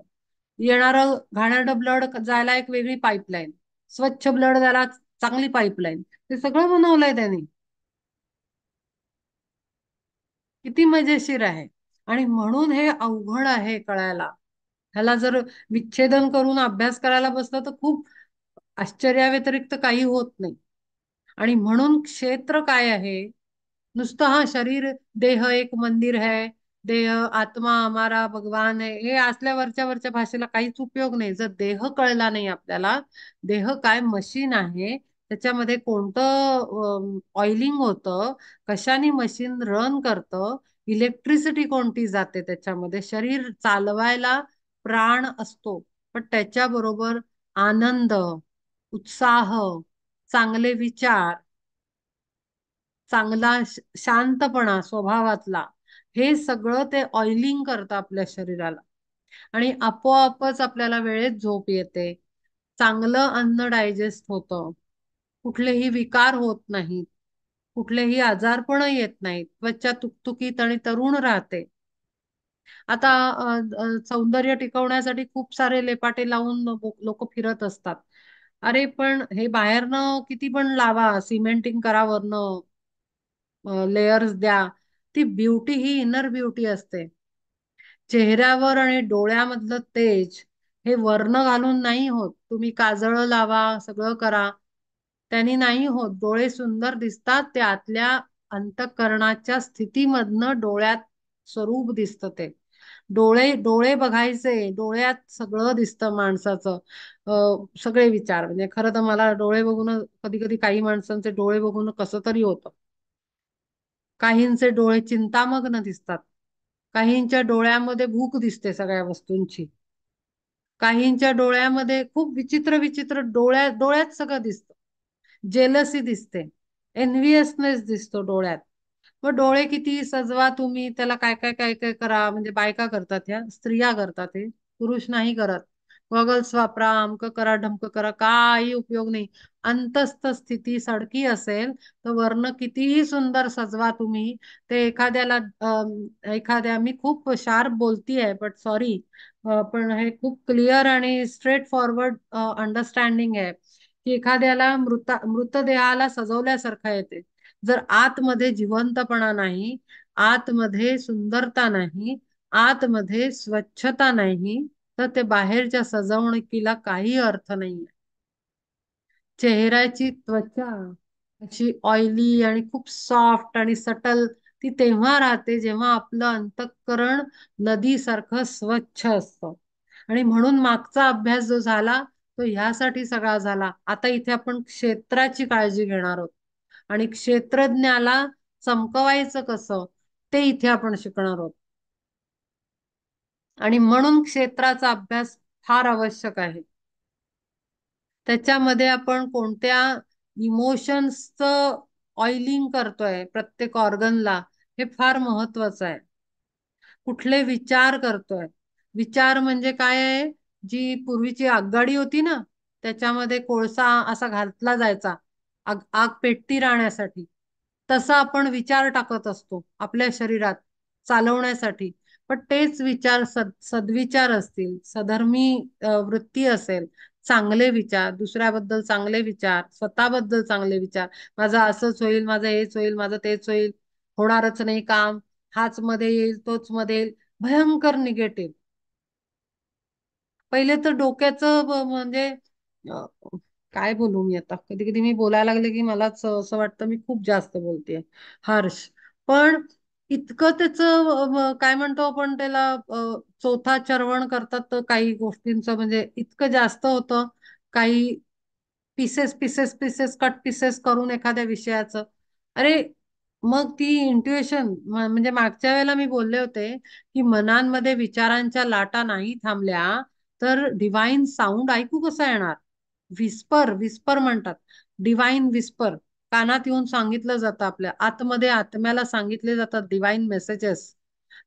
येणारं घाणेरडं ब्लड जायला एक वेगळी पाईपलाईन, स्वच्छ ब्लड जायला चांगली पाईपलाईन, ते सगळं बनवलंय त्यांनी. किती मजेशीर आहे. आणि म्हणून हे अवघड आहे कळायला. ह्याला जर विच्छेदन करून अभ्यास करायला बसलं तर खूप आश्चर्याव्यतिरिक्त काही होत नाही. आणि म्हणून क्षेत्र काय आहे, नुसतं हा शरीर, देह एक मंदिर है, देह आत्मा हमारा भगवान है, हे असल्या वरच्या वरच्या भाषेला काहीच उपयोग नाही जर देह कळला नाही आपल्याला. देह काय मशीन आहे, त्याच्यामध्ये कोणतं ऑइलिंग होतं, कशाने मशीन रन करतं, इलेक्ट्रिसिटी कोणती जाते त्याच्यामध्ये, शरीर चालवायला प्राण असतो, पण त्याच्याबरोबर आनंद, उत्साह, चांगले विचार, चांगला शांतपणा स्वभावातला, हे सगळं ते ऑइलिंग करतं आपल्या शरीराला. आणि आपोआपच आपल्याला वेळेत झोप येते, चांगलं अन्न डायजेस्ट होतं, कुठलेही विकार होत नाहीत, कुठलेही आजारपण येत नाहीत, त्वचा तुकतुकीत आणि तरुण राहते. आता सौंदर्य टिकवण्यासाठी खूप सारे लेपाटे लावून लोक फिरत असतात. अरे पण हे बाहेरनं किती पण लावा, सिमेंटिंग करा, वरनं लेयर्स द्या, ती ब्युटी ही इनर ब्युटी असते. चेहऱ्यावर आणि डोळ्यामधलं तेज हे वर्ण घालून नाही होत. तुम्ही काजळ लावा, सगळं करा, त्यांनी नाही होत. डोळे सुंदर दिसतात ते आतल्या अंतःकरणाच्या स्थितीमधनं डोळ्यात स्वरूप दिसतं ते. डोळे डोळे बघायचे, डोळ्यात सगळं दिसतं माणसाचं. सगळे विचार, म्हणजे खरं तर मला डोळे बघून कधी कधी काही माणसांचे डोळे बघून कसं तरी होतं. काहींचे डोळे चिंतामग्न दिसतात. काहींच्या डोळ्यामध्ये भूक दिसते सगळ्या वस्तूंची. काहींच्या डोळ्यामध्ये खूप विचित्र विचित्र डोळ्यात सगळं दिसतं. जेलसी दिसते, एनव्हियसनेस दिसतो डोळ्यात. मग डोळे किती सजवा तुम्ही, त्याला काय काय काय काय करा, म्हणजे बायका करतात, ह्या स्त्रिया करतात, हे पुरुष नाही करत. गॉगल्स वापरा, अमकं करा, ढमकं करा, काही उपयोग नाही. अंतस्थ स्थिती सडकी असेल तर वर्ण कितीही सुंदर सजवा तुम्ही, ते एखाद्याला एखाद्या, मी खूप शार्प बोलतीये बट सॉरी, पण हे खूप क्लिअर आणि स्ट्रेट फॉरवर्ड अंडरस्टँडिंग आहे, की एखाद्याला मृतदेहाला सजवल्यासारखं येते. जर आतमध्ये जिवंतपणा नाही, आतमध्ये सुंदरता नाही, आतमध्ये स्वच्छता नाही, तर ते बाहेरच्या सजवणुकीला काही अर्थ नाही. चेहऱ्याची त्वचा अशी ऑइली आणि खूप सॉफ्ट आणि सटल, ती तेव्हा राहते जेव्हा आपलं अंतःकरण नदीसारखं स्वच्छ असतं. आणि म्हणून मागचा अभ्यास जो झाला तो ह्यासाठी सगळा झाला. आता इथे आपण क्षेत्राची काळजी घेणार आहोत आणि क्षेत्रज्ञाला चमकवायचं कसं ते इथे आपण शिकणार आहोत. आणि म्हणून क्षेत्राचा अभ्यास फार आवश्यक आहे. त्याच्यामध्ये आपण कोणत्या इमोशन्सचं ऑइलिंग करतोय प्रत्येक ऑर्गनला, हे फार महत्वाचं आहे. कुठले विचार करतोय. विचार म्हणजे काय आहे, जी पूर्वीची आगगाडी होती ना, त्याच्यामध्ये कोळसा असा घातला जायचा आग आग पेटती राहण्यासाठी. तसा आपण विचार टाकत असतो आपल्या शरीरात चालवण्यासाठी. पण तेच विचार सद्विचार असतील, सधर्मी वृत्ती असेल, चांगले विचार, दुसऱ्याबद्दल चांगले विचार, स्वतःबद्दल चांगले विचार, माझं असंच होईल, माझं हेच होईल, माझं तेच होईल, होणारच नाही काम, हाच मध्ये येईल, तोच मध्ये येईल, भयंकर निगेटिव्ह. पहिले तर डोक्याचं म्हणजे अ, काय बोलू मी आता, कधी कधी मी बोलायला लागले की मलाच असं वाटतं मी खूप जास्त बोलतेय, हर्ष. पण इतकं त्याचं काय म्हणतो आपण त्याला, चौथा चरवण करतात तर काही गोष्टींचं, म्हणजे इतकं जास्त होतं. काही pieces pieces pieces cut pieces करून एखाद्या विषयाचं, अरे मग ती इंट्युएशन, म्हणजे मागच्या वेळेला मी बोलले होते की मनांमध्ये विचारांच्या लाटा नाही थांबल्या तर डिवाइन साऊंड ऐकू कसा येणार. विस्पर विस्पर म्हणतात, डिवाइन विस्पर. कानात येऊन सांगितलं जातं, आपल्या आतमध्ये आत्म्याला सांगितले जातात डिवाइन मेसेजेस.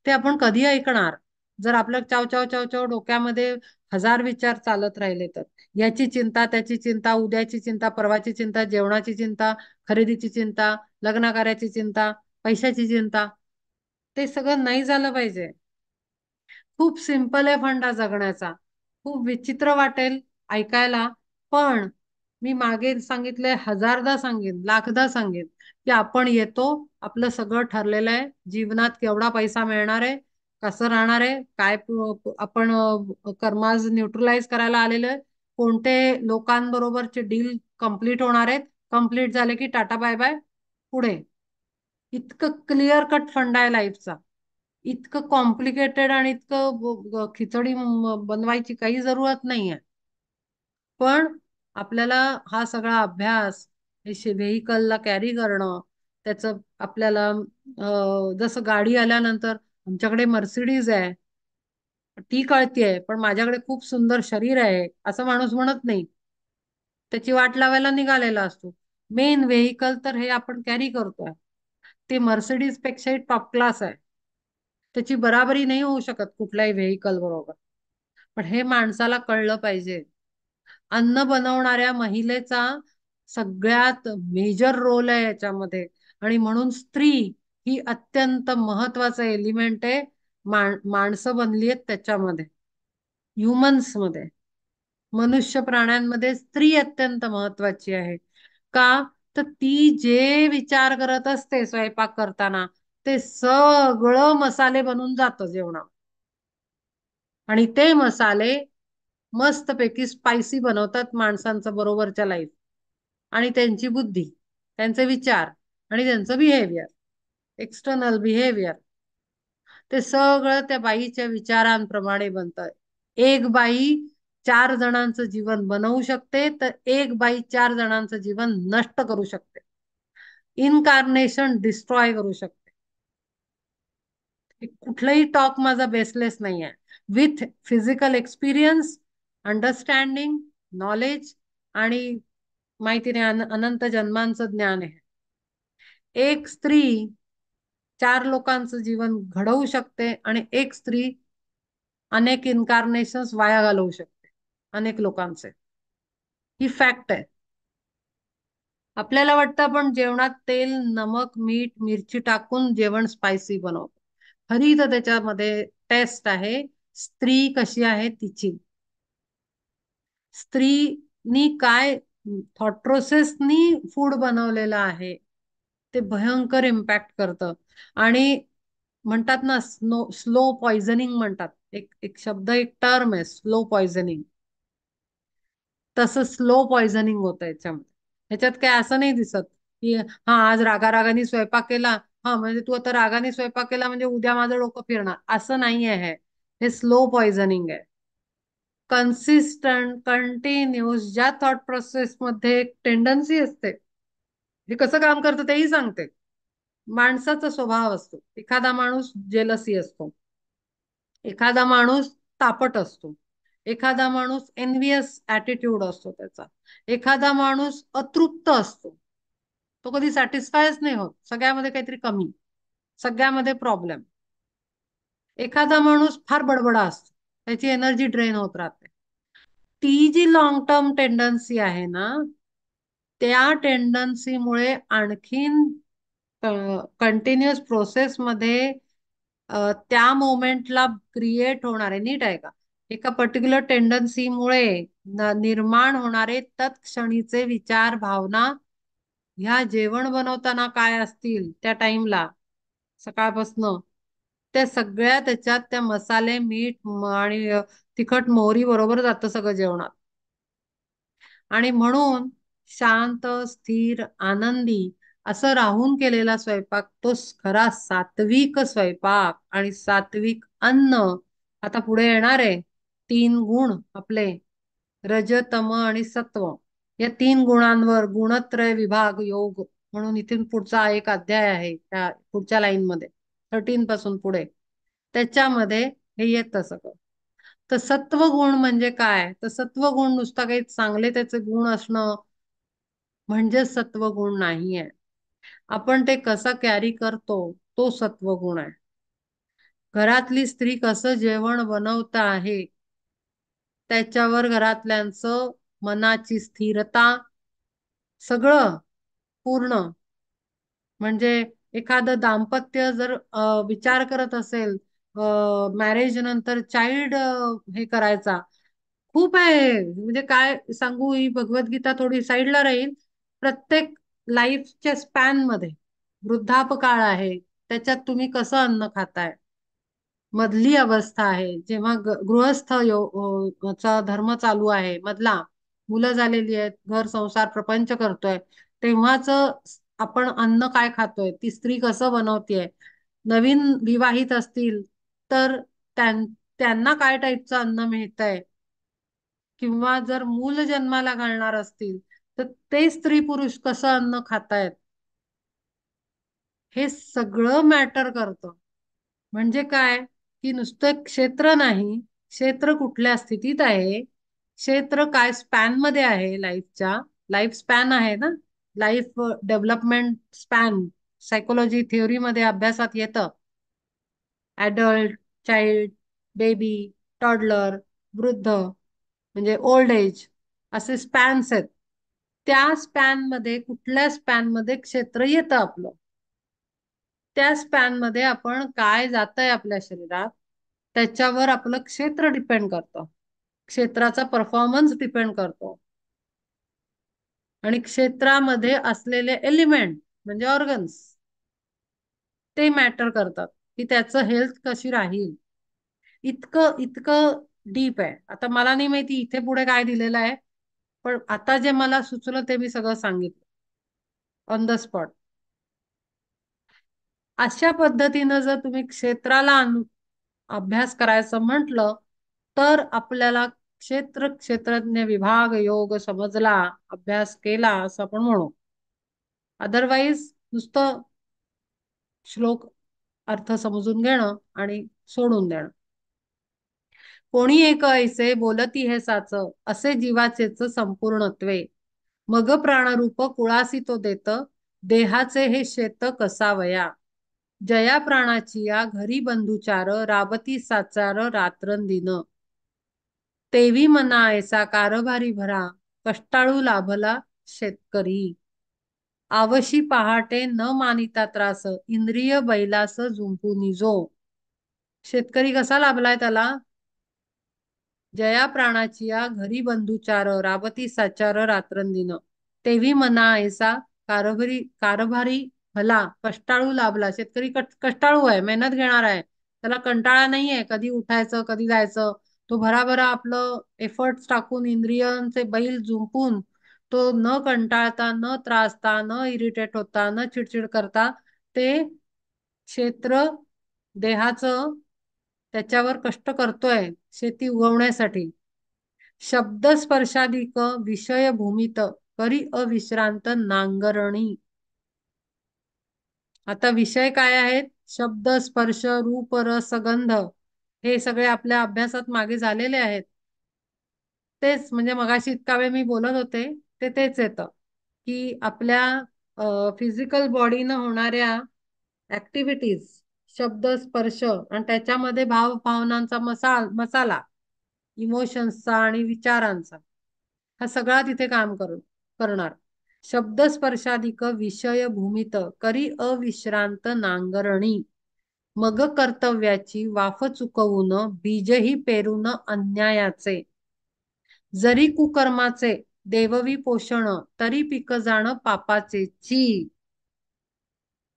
ते आपण कधी ऐकणार जर आपलं चाव चाव चाव चाव डोक्यामध्ये हजार विचार चालत राहिले तर. याची चिंता, त्याची चिंता, उद्याची चिंता, परवाची चिंता, जेवणाची चिंता, खरेदीची चिंता, लग्न कार्याची चिंता, पैशाची चिंता. ते सगळं नाही झालं पाहिजे. खूप सिंपल आहे फंडा जगण्याचा. खूप विचित्र वाटेल ऐकायला, पण मी मागे सांगितलंय, हजारदा सांगेन, लाखदा सांगेन, की आपण येतो, आपलं सगळं ठरलेलं आहे, जीवनात केवढा पैसा मिळणार आहे, कसं राहणार आहे, काय आपण कर्माज न्यूट्रलाइज करायला आलेलो आहे, कोणते लोकांबरोबरचे डील कंप्लीट होणार आहेत, कंप्लीट झाले की टाटा बाय बाय, पुढे. इतकं क्लिअर कट फंडा आहे लाईफचा. इतकं कॉम्प्लिकेटेड आणि इतकं खिचडी बनवायची काही जरूरत नाहीये. पण आपल्याला हा सगळा अभ्यास व्हेकलला कॅरी करणं, त्याचं आपल्याला जसं गाडी आल्यानंतर आमच्याकडे मर्सिडीज आहे, ती कळतीये, पण माझ्याकडे खूप सुंदर शरीर आहे असं माणूस म्हणत नाही. त्याची वाट लावायला निघालेला असतो. मेन व्हेकल तर हे आपण कॅरी करतोय, ते मर्सिडीज पेक्षाही टॉप क्लास आहे. त्याची बराबरी नाही होऊ शकत कुठल्याही व्हेकल बरोबर. पण हे माणसाला कळलं पाहिजे. अन्न बनवणाऱ्या महिलेचा सगळ्यात मेजर रोल आहे याच्यामध्ये. आणि म्हणून स्त्री ही अत्यंत महत्वाचं एलिमेंट आहे. माणसं बनली आहेत त्याच्यामध्ये, ह्युमन्स मध्ये, मनुष्य प्राण्यांमध्ये स्त्री अत्यंत महत्वाची आहे. का? तर ती जे विचार करत असते स्वयंपाक करताना, ते सगळं मसाले बनून जातं जेवणात. आणि ते मसाले मस्तपैकी स्पायसी बनवतात माणसांचं बरोबरच्या लाईफ. आणि त्यांची बुद्धी, त्यांचे विचार, आणि त्यांचं बिहेवियर, एक्सटर्नल बिहेवियर, ते सगळं त्या बाईच्या विचारांप्रमाणे बनतं. एक बाई 4 जणांचं जीवन बनवू शकते, तर एक बाई 4 जणांचं जीवन नष्ट करू शकते, इनकार्नेशन डिस्ट्रॉय करू शकते. कुठलाही टॉक माझा बेसलेस नाही आहे. With physical experience, understanding, knowledge आणि माहितीने अनंत जन्मांचं ज्ञान आहे. एक स्त्री 4 लोकांचं जीवन घडवू शकते आणि एक स्त्री अनेक इन्कारनेशन्स वाया घालवू शकते, अनेक लोकांचे. ही फॅक्ट आहे. आपल्याला वाटतं आपण जेवणात तेल, नमक, मीठ, मिरची टाकून जेवण स्पायसी बनवतो. खरी तर त्याच्यामध्ये टेस्ट आहे, स्त्री कशी आहे तिची. स्त्रीनी काय थॉट प्रोसेसनी फूड बनवलेलं आहे ते भयंकर इम्पॅक्ट करतं. आणि म्हणतात ना, स्लो पॉइझनिंग म्हणतात. एक एक शब्द, एक टर्म आहे, स्लो पॉइझनिंग. तसं स्लो पॉइझनिंग होतं याच्यामध्ये. ह्याच्यात काय असं नाही दिसत की हा आज रागारागाने स्वयंपाक केला, हा म्हणजे तू आता रागाने स्वयंपाक केला म्हणजे उद्या माझं डोकं फिरणार, असं नाही आहे. हे स्लो पॉइझनिंग आहे. कन्सिस्टंट, कंटिन्यूस, ज्या थॉट प्रोसेस मध्ये एक टेंडन्सी असते, हे कसं काम करतं तेही सांगते. माणसाचा स्वभाव असतो, एखादा माणूस जेलसी असतो, एखादा माणूस तापट असतो, एखादा माणूस एनव्हियस ऍटिट्यूड असतो त्याचा, एखादा माणूस अतृप्त असतो, तो कधी सॅटिस्फायच नाही होत, सगळ्यामध्ये काहीतरी कमी, सगळ्यामध्ये प्रॉब्लेम. एखादा माणूस फार बडबडा असतो, त्याची एनर्जी ड्रेन होत राहते. ती जी लॉंग टर्म टेंडन्सी आहे ना, त्या टेंडन्सीमुळे आणखीन कंटिन्युअस प्रोसेसमध्ये त्या मोमेंटला क्रिएट होणारे, नीट आहे का, एका पर्टिक्युलर टेंडन्सीमुळे निर्माण होणारे तत्क्षणीचे विचार, भावना, ह्या जेवण बनवताना काय असतील त्या टाइमला, सकाळपासनं, त्या सगळ्या त्याच्यात त्या मसाले, मीठ आणि तिखट मोहरी बरोबर जातं सगळं जेवणात. आणि म्हणून शांत, स्थिर, आनंदी असं राहून केलेला स्वयंपाक तो खरा सात्विक स्वयंपाक आणि सात्विक अन्न. आता पुढे येणार आहे 3 गुण आपले, रज, तम आणि सत्व. या 3 गुणांवर गुणत्रय विभाग योग म्हणून इथून पुढचा एक अध्याय आहे, त्या पुढच्या लाईन मध्ये 13 पासून पुढे, त्याच्यामध्ये हे येतं सगळं. तर सत्वगुण म्हणजे काय, तर सत्वगुण नुसता काही चांगले त्याचे गुण असणं म्हणजे सत्वगुण नाहीये. आपण ते कसं कॅरी करतो तो सत्वगुण आहे. घरातली स्त्री कसं जेवण बनवता आहे त्याच्यावर घरातल्यांचं मनाची स्थिरता सगळं पूर्ण. म्हणजे एखादं दाम्पत्य जर विचार करत असेल मॅरेज नंतर चाइल्ड हे करायचा, खूप आहे. म्हणजे काय सांगू, ही भगवद्गीता थोडी साईडला राहील. प्रत्येक लाईफच्या स्पॅन मध्ये, वृद्धापकाळ आहे त्याच्यात तुम्ही कसं अन्न खाताय, मधली अवस्था आहे जेव्हा गृहस्थ चा धर्म चालू आहे, मधला मुलं झालेली आहेत, घर संसार प्रपंच करतोय, तेव्हाच आपण अन्न काय खातोय, ती स्त्री कसं बनवतेय. नवीन विवाहित असतील तर त्यांना काय टाईपचं अन्न मिळतंय, किंवा जर मूल जन्माला घालणार असतील तर ते स्त्री पुरुष कसं अन्न खातायत, हे सगळं मॅटर करतं. म्हणजे काय, की नुसतं क्षेत्र नाही, क्षेत्र कुठल्या स्थितीत आहे, क्षेत्र काय स्पॅन मध्ये आहे लाईफच्या, लाईफ स्पॅन आहे ना, life development span psychology theory मध्ये अभ्यासात येतं. ऍडल्ट, चाइल्ड, बेबी, टॉडलर, वृद्ध म्हणजे ओल्ड एज, असे स्पॅन्स आहेत. त्या स्पॅन मध्ये, कुठल्या स्पॅन मध्ये क्षेत्र येतं आपलं, त्या स्पॅन मध्ये आपण काय जातंय आपल्या शरीरात त्याच्यावर आपलं क्षेत्र डिपेंड करतं, क्षेत्राचा परफॉर्मन्स डिपेंड करतो. आणि क्षेत्रामध्ये असलेले एलिमेंट म्हणजे ऑर्गन्स ते मॅटर करतात की त्याचं हेल्थ कशी राहील. इतकं इतकं डीप आहे. आता मला नाही माहिती इथे पुढे काय दिलेलं आहे, पण आता जे मला सुचलं ते मी सगळं सांगितलं ऑन द स्पॉट. अशा पद्धतीनं जर तुम्ही क्षेत्राला अभ्यास करायचं म्हटलं तर आपल्याला क्षेत्रज्ञ विभाग योग समजला, अभ्यास केला असं आपण म्हणू. अदरवाईज नुसतं श्लोक अर्थ समजून घेणं आणि सोडून देणं. कोणी एक ऐसे बोलती हे साच, असे जीवाचेच संपूर्णत्वे. मग प्राणरूप कुळासी तो देत, देहाचे हे शेत कसावया. जया प्राणाची या घरी बंधुचार, राबती साचार रात्रंदिन. तेवी मना ऐसा कारभारी भरा, कष्टाळू लाभला शेतकरी. आवशी पहाटे न मानिता त्रास, इंद्रिय बैलास झुंपून जो. शेतकरी कसा लाभलाय त्याला? जया प्राणाची या घरी बंधुचार, राबती साचार रात्रंदिन. तेवी मना ऐसा कारभारी भला, कष्टाळू लाभला. शेतकरी कष्टाळू आहे, मेहनत घेणार आहे, त्याला कंटाळा नाहीये कधी उठायचं कधी जायचं. तो भराभरा आपलं एफर्ट्स टाकून इंद्रियांचे बैल जुंपून तो न कंटाळता, न त्रासता, न इरिटेट होता, न चिडचिड करता ते क्षेत्र देहाचं त्याच्यावर कष्ट करतोय शेती उगवण्यासाठी. शब्द स्पर्शाधिक विषय भूमित, करी अविश्रांत नांगरणी. आता विषय काय आहेत? शब्द, स्पर्श, रूप, रस, गंध हे सगळे आपल्या अभ्यासात मागे झालेले आहेत. तेच म्हणजे मगाशी इतका वेळ मी बोलत होते ते तेच येतं की आपल्या फिजिकल बॉडीनं होणाऱ्या ऍक्टिव्हिटीज, शब्द, स्पर्श आणि त्याच्यामध्ये भाव भावनांचा मसाला, इमोशन्सचा आणि विचारांचा, हा सगळा तिथे काम करणार. शब्द स्पर्शाधिक विषय भूमित, करी अविश्रांत नांगरणी. मग कर्तव्याची वाफ चुकवून, बीजही पेरून अन्यायाचे. जरी कुकर्माचे देववी पोषण, तरी पिक जाण पापाचे ची.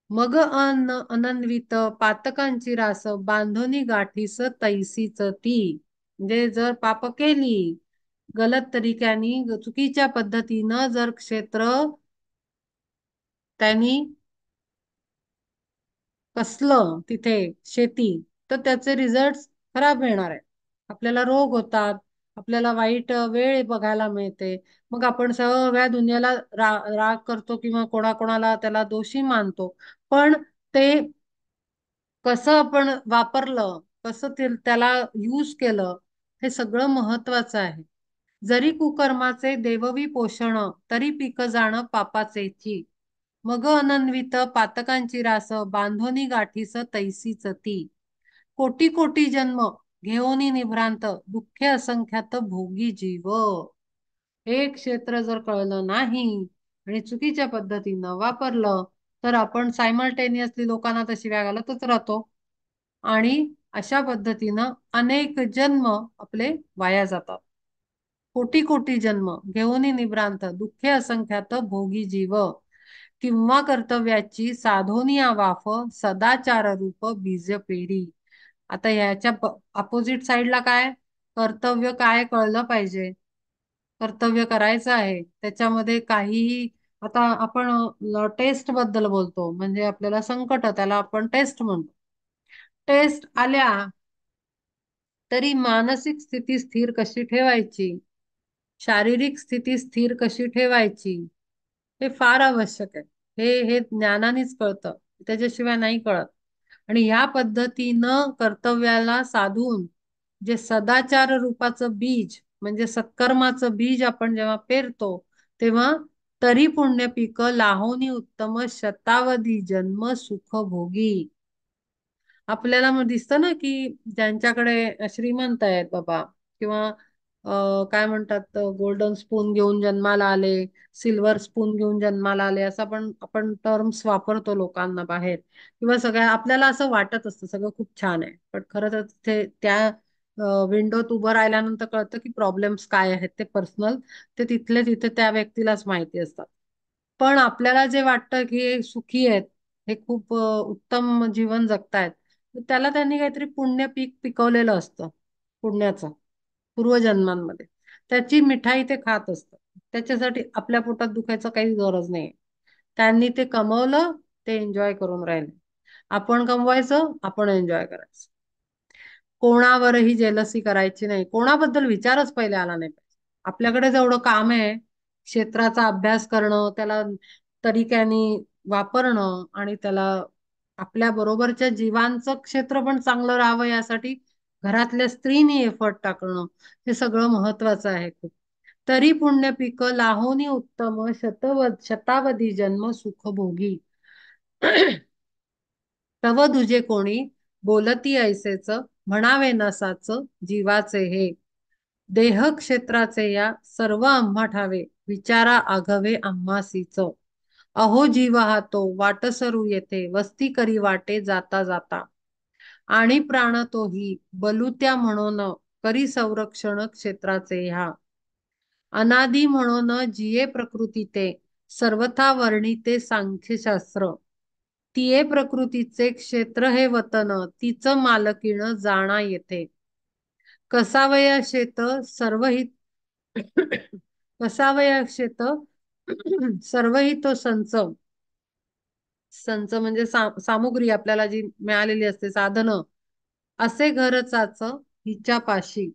मग अनन्वित पातकांची रास, बांधोनी गाठीस तैसीच ती. म्हणजे जर पाप केली गलत तरीक्यानी चुकीच्या पद्धतीनं जर क्षेत्र त्यांनी कसलं तिथे शेती, तर त्याचे रिझल्ट खराब येणार आहे. आपल्याला रोग होतात, आपल्याला वाईट वेळ बघायला मिळते. मग आपण सगळ्या दुनियाला राग करतो किंवा कोणाकोणाला त्याला दोषी मानतो. पण ते कसं आपण वापरलं, कसं त्याला यूज केलं, हे सगळं महत्वाचं आहे. जरी कुकर्माचे देववी पोषण, तरी पीक जाणं पापाचेची. मग अनन्वित पातकांची रास, बांधोनी गाठीस तैसीच ती. कोटी कोटी जन्म घेऊनी निभ्रांत, दुःखे असंख्यात भोगी जीव. हे क्षेत्र जर कळलं नाही आणि चुकीच्या पद्धतीनं वापरलं तर आपण सायमल्टेनियसली लोकांना तर शिव्या घालतच राहतो आणि अशा पद्धतीनं अनेक जन्म आपले वाया जातात. कोटी कोटी जन्म घेऊनी निभ्रांत, दुःखे असंख्यात भोगी जीव. किंवा कर्तव्याची साधोनी वाफ, सदाचार रूप बीज पेरी. आता याच्या अपोजिट साइडला काय? कर्तव्य काय कळलं पाहिजे, कर्तव्य करायचं आहे त्याच्यामध्ये काहीही. आता आपण टेस्ट बद्दल बोलतो, म्हणजे आपल्याला संकट, त्याला आपण टेस्ट म्हणतो. टेस्ट आल्या तरी मानसिक स्थिती स्थिर कशी ठेवायची, शारीरिक स्थिती स्थिर कशी ठेवायची, हे फार आवश्यक आहे. हे ज्ञानानेच कळतं, त्याच्याशिवाय नाही कळत. आणि ह्या पद्धतीनं कर्तव्याला साधून जे सदाचार रूपाचं बीज, म्हणजे सत्कर्माचं बीज आपण जेव्हा पेरतो तेव्हा तरी पुण्य पिक लाहोनी उत्तम, शतावधी जन्म सुख भोगी. आपल्याला मग दिसतं ना की ज्यांच्याकडे श्रीमंत आहेत बाबा, किंवा काय म्हणतात, गोल्डन स्पून घेऊन जन्माला आले, सिल्वर स्पून घेऊन जन्माला आले, असं आपण टर्म्स वापरतो लोकांना बाहेर. किंवा सगळ्या आपल्याला असं वाटत असतं सगळं खूप छान आहे, पण खरं तर तिथे त्या विंडोत उभं राहिल्यानंतर कळतं की प्रॉब्लेम्स काय आहेत ते पर्सनल, ते तिथले तिथे त्या व्यक्तीलाच माहिती असतात. पण आपल्याला जे वाटतं की हे सुखी आहेत, हे खूप उत्तम जीवन जगतायत, तर त्याला त्यांनी काहीतरी पुण्य पिकवलेलं असतं, पुण्याचं पूर्वजन्मांमध्ये. त्याची मिठाई ते खात असतात. त्याच्यासाठी आपल्या पोटात दुखायचं काही गरज नाही. त्यांनी ते कमवलं, ते एन्जॉय करून राहिले. आपण कमवायचं, आपण एन्जॉय करायचं. कोणावरही जेलसी करायची नाही, कोणाबद्दल विचारच पहिले आला नाही पाहिजे. आपल्याकडे जेवढं काम आहे, क्षेत्राचा अभ्यास करणं, त्याला तरीक्याने वापरणं आणि त्याला आपल्या बरोबरच्या जीवांचं क्षेत्र पण चांगलं राहावं यासाठी घरातल्या स्त्रीनी एफर्ट टाकणं, हे सगळं महत्वाचं आहे खूप. तरी पुण्य पिक लाहोनी उत्तम शतावधी जन्म सुखभोगी. तव दुजे कोणी बोलती ऐसेच म्हणावे नसाच जीवाचे हे. देह क्षेत्राचे या सर्व आम्हा ठावे विचारा आघवे आम्हासीच. अहो जीव हा तो वाटसरू येथे वस्ती करी वाटे जाता जाता. आणि प्राण तोही बलुत्या म्हणून करी संरक्षण क्षेत्राचे ह्या. अनादी म्हणून जिये प्रकृती ते सर्वथा वर्णिते सांख्यशास्त्र. तिये प्रकृतीचे क्षेत्र हे वतन तिच मालकीण जाणा येते. कसावया शेत सर्वहित कसावया शेत सर्वही तो संच. संच म्हणजे सामुग्री आपल्याला जी मिळालेली असते, साधनं. असे घरचाच हिच्या पाशी.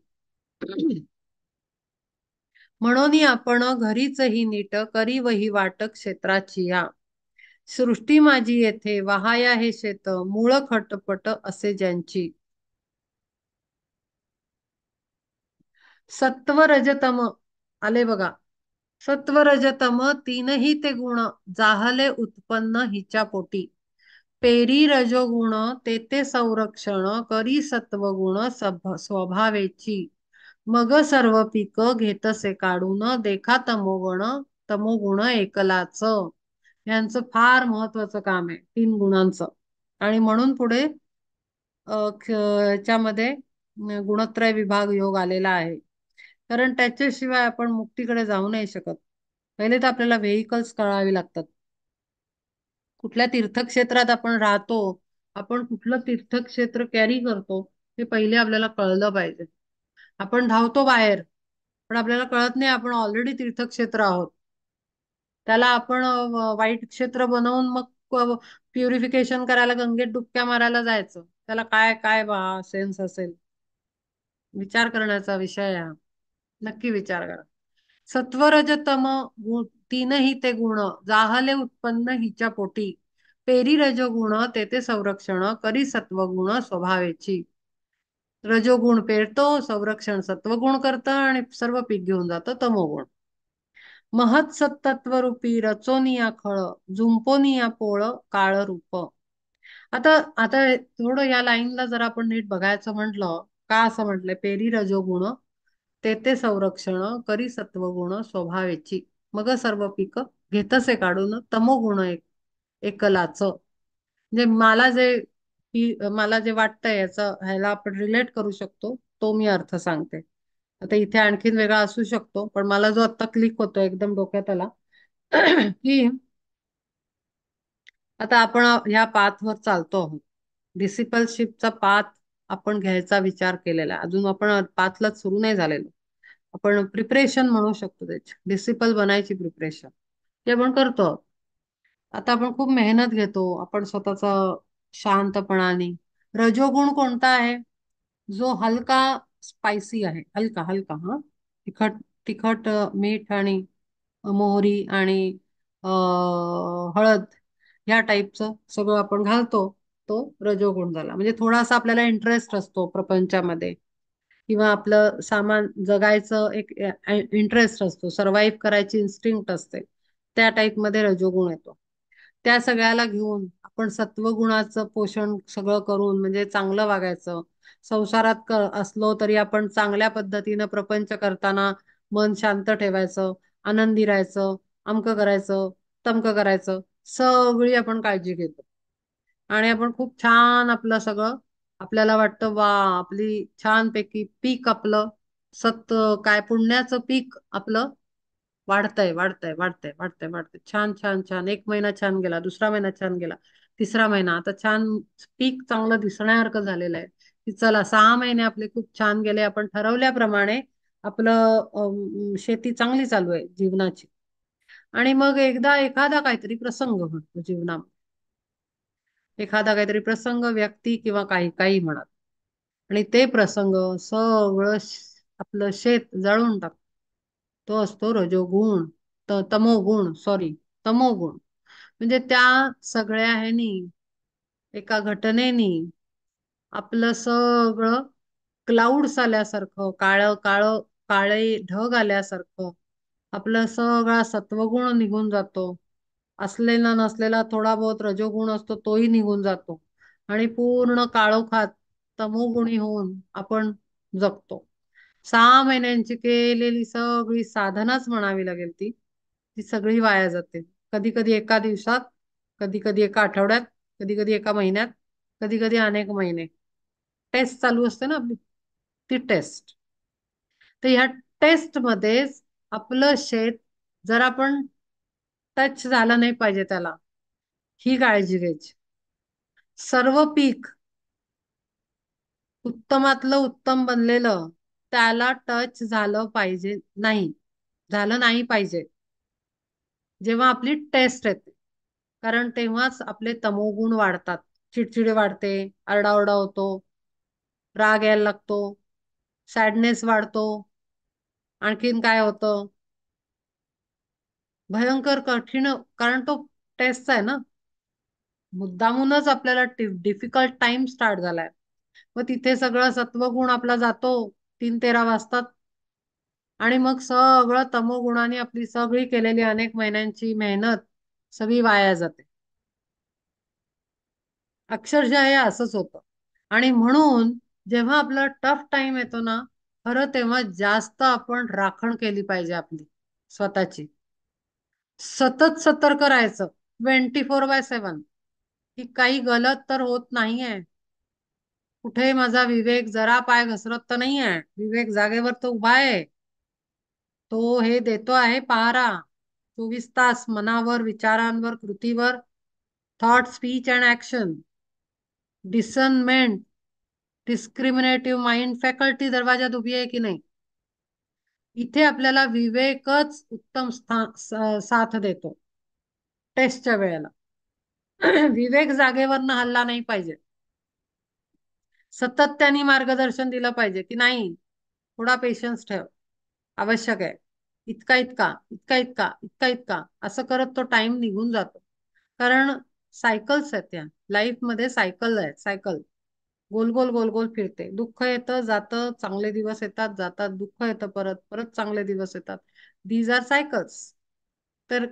म्हणून आपण घरीचही नीट करी वही वाट क्षेत्राची या. सृष्टी माझी येथे वहाया हे शेत मूळ खटपट असे ज्यांची. सत्व रजतम आले बघा. सत्व रजतम तीनही ते गुण जाहले उत्पन्न हिच्या पोटी. पेरी रजोगुण ते ते संरक्षण करी सत्वगुण स्वभावेची. मग सर्व पीक घेतसे काढून देखा तमोगुण तमोगुण एकलाच. यांचं फार महत्वाचं काम आहे, तीन गुणांचं. आणि म्हणून पुढे याच्यामध्ये गुणत्रय विभाग योग आलेला आहे. कारण त्याच्याशिवाय आपण मुक्तीकडे जाऊ नाही शकत. पहिले तर आपल्याला व्हेइकल्स कळावी लागतात. कुठल्या तीर्थक्षेत्रात आपण राहतो, आपण कुठलं तीर्थक्षेत्र कॅरी करतो, हे पहिले आपल्याला कळलं पाहिजे. आपण धावतो बाहेर, पण आपल्याला कळत नाही आपण ऑलरेडी तीर्थक्षेत्र आहोत. त्याला आपण वाईट क्षेत्र बनवून मग प्युरिफिकेशन करायला गंगेत डुबक्या मारायला जायचं. त्याला काय काय बा सेन्स असेल? विचार करण्याचा विषय हा. नक्की विचार करा. सत्वरजतम तीनही ते गुण जाहले उत्पन्न हिच्या पोटी. पेरी रजोगुण ते संरक्षण करी सत्वगुण स्वभावेची. रजोगुण पेरतो, संरक्षण सत्वगुण करतं आणि सर्व पीक घेऊन जातं तमोगुण. महत सत्तत्वरूपी रचोनिया खळ झुंपोनिया पोळ काळ रूप. आता आता थोडं या लाईनला जर आपण नीट बघायचं म्हटलं, का असं म्हटलंय? पेरी रजोगुण ते संरक्षण करी सत्वगुण स्वभावेची. मग सर्व पीक घेतसे काढून तमोगुण एकलाच. म्हणजे मला जे वाटतंय याचं ह्याला आपण रिलेट करू शकतो, तो मी अर्थ सांगते. आता इथे आणखीन वेगळा असू शकतो, पण मला जो आता क्लिक होतो एकदम डोक्यात आला की आता आपण ह्या पाथवर चालतो आहोत. डिसिपलशिपचा पाथ आपण घ्यायचा विचार केलेला आहे. अजून आपण पाथला सुरू नाही झालेलो. आपण प्रिपरेशन म्हणू शकतो त्याची. डिसिपल बनायची प्रिपरेशन ते आपण करतो आहोत. आता आपण खूप मेहनत घेतो, आपण स्वतःचा शांतपणाने. रजोगुण कोणता आहे? जो हलका स्पायसी आहे, हलका हलका, हा. तिखट तिखट मीठ आणि मोहरी आणि हळद ह्या टाईपचं सगळं आपण घालतो. तो रजोगुण झाला. म्हणजे थोडासा आपल्याला इंटरेस्ट असतो प्रपंचामध्ये, किंवा आपलं सामान जगायचं एक इंटरेस्ट असतो, सर्व्हाइव्ह करायची इन्स्टिंक्ट असते. त्या टाईप मध्ये रजोगुण येतो. त्या सगळ्याला घेऊन आपण सत्वगुणाचं पोषण सगळं करून म्हणजे चांगलं वागायचं. संसारात असलो तरी आपण चांगल्या पद्धतीनं प्रपंच करताना मन शांत ठेवायचं, आनंदी राहायचं, अमकं करायचं, तमकं करायचं. सगळी आपण काळजी घेतो आणि आपण खूप छान आपलं सगळं, आपल्याला वाटतं वा आपली छानपैकी पीक आपलं सत काय पुण्याचं पीक आपलं वाढतंय वाढतंय वाढतंय वाढतंय वाढतंय. छान छान छान. एक महिना छान गेला, दुसरा महिना छान गेला, तिसरा महिना आता छान पीक चांगलं दिसण्यासारखं झालेलं आहे की चला 6 महिने आपले खूप छान गेले. आपण ठरवल्याप्रमाणे आपलं शेती चांगली चालू आहे जीवनाची. आणि मग एकदा एखादा काहीतरी प्रसंग होतो जीवनात. एखादा काहीतरी प्रसंग, व्यक्ती किंवा काही काही म्हणत, आणि ते प्रसंग सगळं आपलं शेत जळून टाकतो. तो असतो रजोगुण, तमोगुण, सॉरी, तमोगुण. म्हणजे त्या सगळ्या ह्यानी, एका घटनेनी आपलं सगळं क्लाउड्स आल्यासारखं, काळं काळं, काळे ढग आल्यासारखं आपलं सगळा सत्वगुण निघून जातो. असलेला नसलेला थोडा बहुत रजोगुण असतो तोही निघून जातो, आणि पूर्ण काळोखात तमोगुणी होऊन आपण जगतो. 6 महिन्यांची केलेली सगळी साधनाच म्हणावी लागेल ती, ती सगळी वाया जाते. कधी कधी एका दिवसात, कधी कधी एका आठवड्यात, कधी कधी एका महिन्यात, कधी कधी अनेक महिने. टेस्ट चालू असते ना आपली, ती टेस्ट. तर ह्या टेस्ट मध्येच आपलं शेत जर आपण टच झालं नाही पाहिजे त्याला, ही काळजी घ्यायची. सर्व पीक उत्तमातलं उत्तम बनलेलं त्याला टच झालं पाहिजे नाही, झालं नाही पाहिजे जेव्हा आपली टेस्ट येते. कारण तेव्हाच आपले तमोगुण वाढतात, चिडचिड वाढते, आरडाओरडा होतो, राग यायला लागतो, सॅडनेस वाढतो. आणखीन काय होतं, भयंकर कठीण, कारण तो टेस्टचा आहे ना, मुद्दामूनच आपल्याला डिफिकल्ट टाइम स्टार्ट झालाय. मग तिथे सगळं सत्वगुण आपला जातो, 3-13 वाजतात, आणि मग सगळं तमोगुणाने आपली सगळी केलेली अनेक महिन्यांची मेहनत सगळी वाया जाते. अक्षरशः हे असंच होतं. आणि म्हणून जेव्हा आपला टफ टाइम येतो ना, खरं तेव्हा जास्त आपण राखण केली पाहिजे आपली स्वतःची. सतत सतर्क राहायचं, 24/7, की काही गलत तर होत नाहीये, कुठे माझा विवेक जरा पाय घसरत तर नाहीये, विवेक जागेवर तो उभा आहे, तो हे देतो आहे पहारा 24 तास मनावर, विचारांवर, कृतीवर, thought, speech and action. Discernment, discriminative mind faculty दरवाजात उभी आहे की नाही. इथे आपल्याला विवेकच उत्तम साथ देतो टेस्टच्या वेळेला. विवेक जागेवरनं हल्ला नाही पाहिजे, सतत त्यांनी मार्गदर्शन दिलं पाहिजे की नाही, थोडा पेशन्स ठेव, आवश्यक आहे, इतका इतका इतका इतका इतका इतका, असं करत तो टाइम निघून जातो. कारण सायकल्स आहेत त्या लाईफ मध्ये, सायकल आहे, सायकल गोल गोल गोल गोल फिरते. दुःख येतं जातं, चांगले दिवस येतात जातात, दुःख येतं परत परत, चांगले दिवस येतात. These are cycles. तर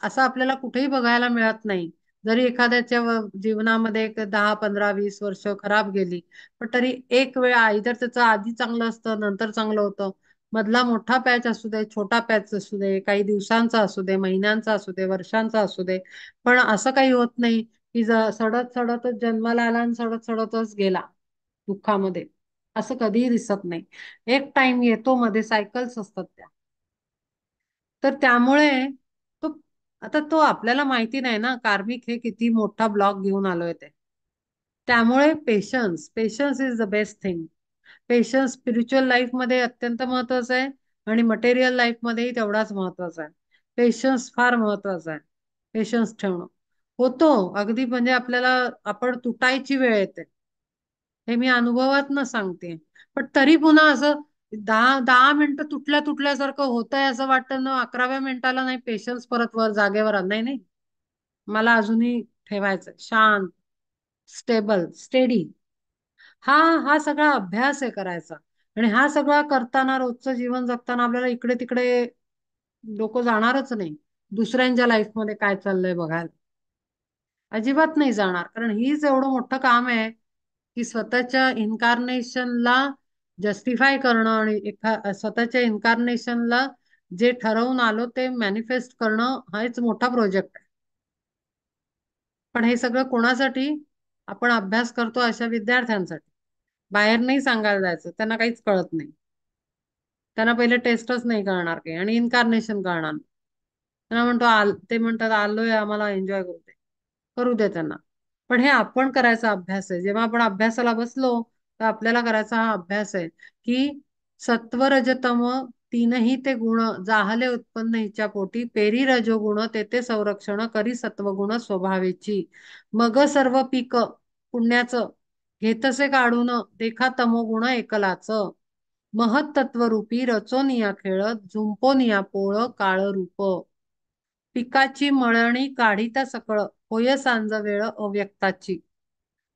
असं आपल्याला कुठेही बघायला मिळत नाही. जरी एखाद्याच्या जीवनामध्ये एक 10-15-20 वर्ष खराब गेली, पण तरी एक वेळ आयदर त्याचं आधी चांगलं असतं, नंतर चांगलं होतं, मधला मोठा पॅच असू दे, छोटा पॅच असू दे, काही दिवसांचा असू दे, महिन्यांचा असू दे, वर्षांचा असू दे, पण असं काही होत नाही की सडत सडतच जन्माला आला आणि सडत सडतच गेला दुःखामध्ये. असं कधीही दिसत नाही. एक टाइम येतो मध्ये, सायकल्स असतात त्या. तर त्यामुळे तो, आता तो आपल्याला माहिती नाही ना कार्मिक हे किती मोठा ब्लॉक घेऊन आलोय ते. त्यामुळे patience, patience is the best thing. Patience spiritual life मध्ये अत्यंत महत्वाचा आहे, आणि मटेरियल लाईफ मध्येही तेवढाच महत्वाचा आहे. पेशन्स फार महत्वाचा आहे, पेशन्स ठेवणं. होतो अगदी, म्हणजे आपल्याला, आपण तुटायची वेळ येते, हे मी अनुभवातनं सांगते. पण तरी पुन्हा असं 10-10 मिनिटं तुटल्या तुटल्यासारखं होतंय असं वाटतं ना, 11व्या मिनिटाला नाही, पेशन्स परत वर जागेवर नाही नाही, मला अजूनही ठेवायचंय शांत, स्टेबल, स्टेडी. हा हा सगळा अभ्यास आहे करायचा. आणि हा सगळा करताना, रोजचं जीवन जगताना आपल्याला इकडे तिकडे डोकं जाणारच नाही, दुसऱ्यांच्या लाईफमध्ये काय चाललंय बघायला. अजिबात नाही जाणार, कारण हीच एवढं मोठं काम आहे की स्वतःच्या इन्कारनेशनला जस्टिफाय करणं, आणि स्वतःच्या इन्कारनेशनला जे ठरवून आलो ते मॅनिफेस्ट करणं, हाच मोठा प्रोजेक्ट आहे. पण हे सगळं कोणासाठी आपण अभ्यास करतो, अशा विद्यार्थ्यांसाठी. बाहेर नाही सांगायला जायचं, त्यांना काहीच कळत नाही. त्यांना पहिले टेस्टच नाही करणार काही, आणि इन्कारनेशन करणार नाही. त्यांना म्हणतो ते म्हणतात आलोय आम्हाला एन्जॉय करू दे, करू दे त्यांना. पण हे आपण करायचा अभ्यास आहे. जेव्हा आपण अभ्यासाला बसलो, तर आपल्याला करायचा हा अभ्यास आहे की सत्व रजतम तीनही ते गुण जाहले उत्पन्न हिच्या पोटी पेरी रजोगुण तेथे संरक्षण करी सत्वगुण स्वभावेची मग सर्व पीक पुण्याचं घेतसे काढून देखा तमोगुण एकलाच महत्त्वरूपी रचोनिया खेळ झुंपोनिया पोळ काळ रूप पिकाची मळणी काढीता सकळ होय सांज वेळ अव्यक्ताची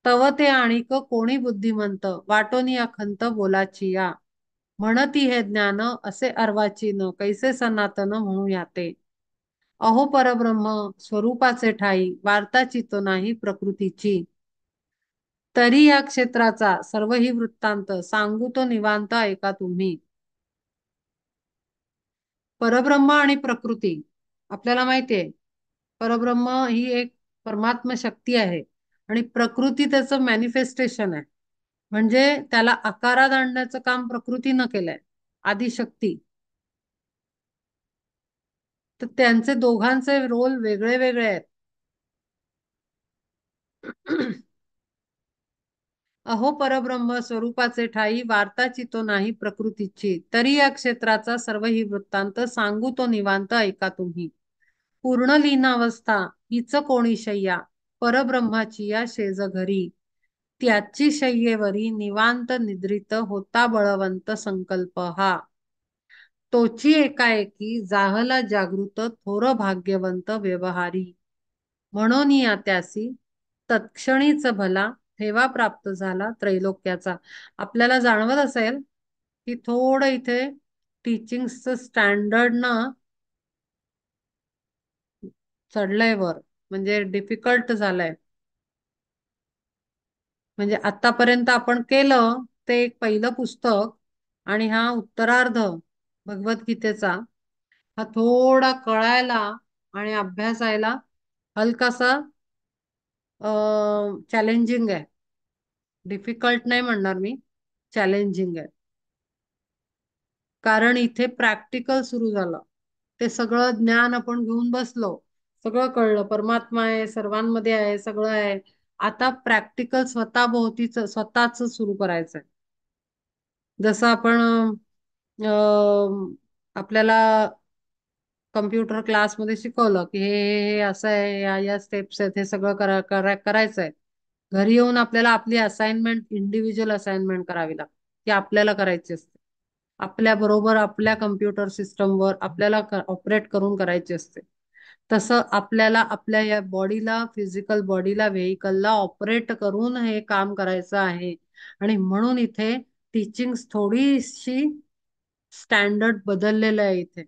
तव ते आणिक कोणी बुद्धिमंत वाटोनी अखंत बोलाची या म्हणती हे ज्ञान असे अर्वाची न कैसे सनातन म्हणू याते अहो परब्रह्म स्वरूपाचे ठाई वार्ताची तो नाही प्रकृतीची तरी या क्षेत्राचा सर्व ही वृत्तांत सांगू तो निवांत ऐका तुम्ही परब्रह्म आणि प्रकृती आपल्याला माहितीये परब्रह्म ही एक परमात्म शक्ती आहे आणि प्रकृती त्याचं मॅनिफेस्टेशन आहे म्हणजे त्याला आकारात आणण्याचं काम प्रकृतीनं केलंय आदिशक्ती तर त्यांचे दोघांचे रोल वेगळे वेगळे आहेत अहो परब्रह्म स्वरूपाचे ठाई वार्ताची तो नाही प्रकृतीची तरी या क्षेत्राचा सर्व ही वृत्तांत सांगू तो निवांत ऐका तुम्ही पूर्ण लीनावस्था हीच कोणी शय्या परब्रह्माची या शेज घरी त्याची शय्येवरी निवांत निद्रित होता बळवंत संकल्प हा तोची एकाएकी जाहला जागृत थोर भाग्यवंत व्यवहारी म्हणून या त्यासी तत्क्षणीच भला ठेवा प्राप्त झाला त्रैलोक्याचा आपल्याला जाणवत असेल की थोडं इथे टीचिंगचं स्टँडर्ड ना चढलंय वर म्हणजे डिफिकल्ट झालंय म्हणजे आतापर्यंत आपण केलं ते एक पहिलं पुस्तक आणि हा उत्तरार्ध भगवद्गीतेचा हा थोडा कळायला आणि अभ्यासायला हलकासा चॅलेंजिंग आहे डिफिकल्ट नाही म्हणणार मी चॅलेंजिंग आहे कारण इथे प्रॅक्टिकल सुरू झालं ते सगळं ज्ञान आपण घेऊन बसलो सगळं कळलं परमात्मा आहे सर्वांमध्ये आहे सगळं आहे आता प्रॅक्टिकल स्वतःभोवतीच स्वतःच सुरू करायचंय जसं आपण आपल्याला कम्प्युटर क्लासमध्ये शिकवलं की हे असं आहे या स्टेप्स आहेत हे सगळं करायचंय घरी येऊन आपल्याला आपली असाइनमेंट इंडिव्हिज्युअल असाइनमेंट करावी लागते ती आपल्याला करायची असते आपल्या बरोबर आपल्या कम्प्युटर सिस्टमवर आपल्याला ऑपरेट करून करायची असते तसं आपल्याला आपल्या या बॉडीला फिजिकल बॉडीला व्हेकलला ऑपरेट करून हे काम करायचं आहे आणि म्हणून इथे टीचिंग थोडीशी स्टँडर्ड बदललेलं आहे इथे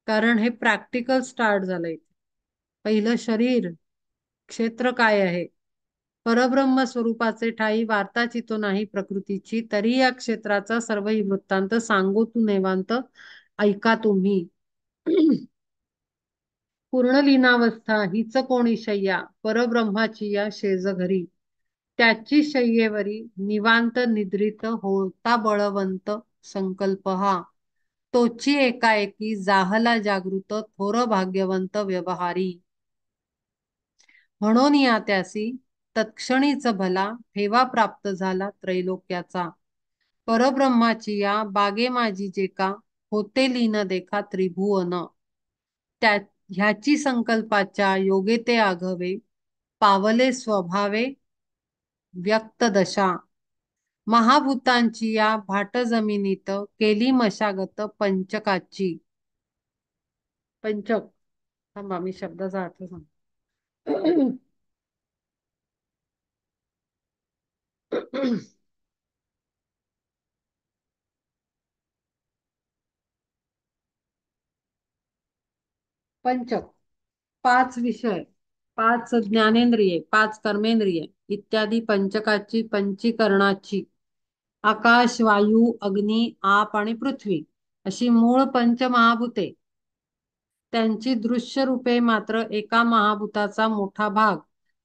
कारण हे प्रॅक्टिकल स्टार्ट झालंय पहिलं शरीर क्षेत्र काय आहे परब्रह्म स्वरूपाचे ठाई वार्ताची तो नाही प्रकृतीची तरी या क्षेत्राचा सर्व वृत्तांत सांगू तू नेवांत ऐका तुम्ही पूर्ण लीनावस्था हीच कोणी शय्या परब्रह्माची या शेज घरी त्याची शय्येवरी निवांत निद्रित होता बळवंत संकल्प हा तोची एकाएकी जाहला जागृत थोर भाग्यवंत व्यवहारी म्हणून या त्यासी तत्क्षणीच भला ठेवा प्राप्त झाला त्रैलोक्याचा परब्रह्माची या बागे माझी जे का होते लीन देखा त्रिभुवन त्या ह्याची संकल्पाच्या योगे ते आघवे पावले स्वभावे व्यक्त दशा महाभूतांची या भाट जमिनीत केली मशागत पंचकाची पंचक थांबा मी शब्दाचा अर्थ सांग पंचक पाच विषय पाच ज्ञानेंद्रिये पाच कर्मेंद्रिये इत्यादी पंचकाची पंचीकरणाची आकाश वायू अग्नी आप आणि पृथ्वी अशी मूळ पंचमहाभूते त्यांची दृश्य रूपे मात्र एका महाभूताचा मोठा भाग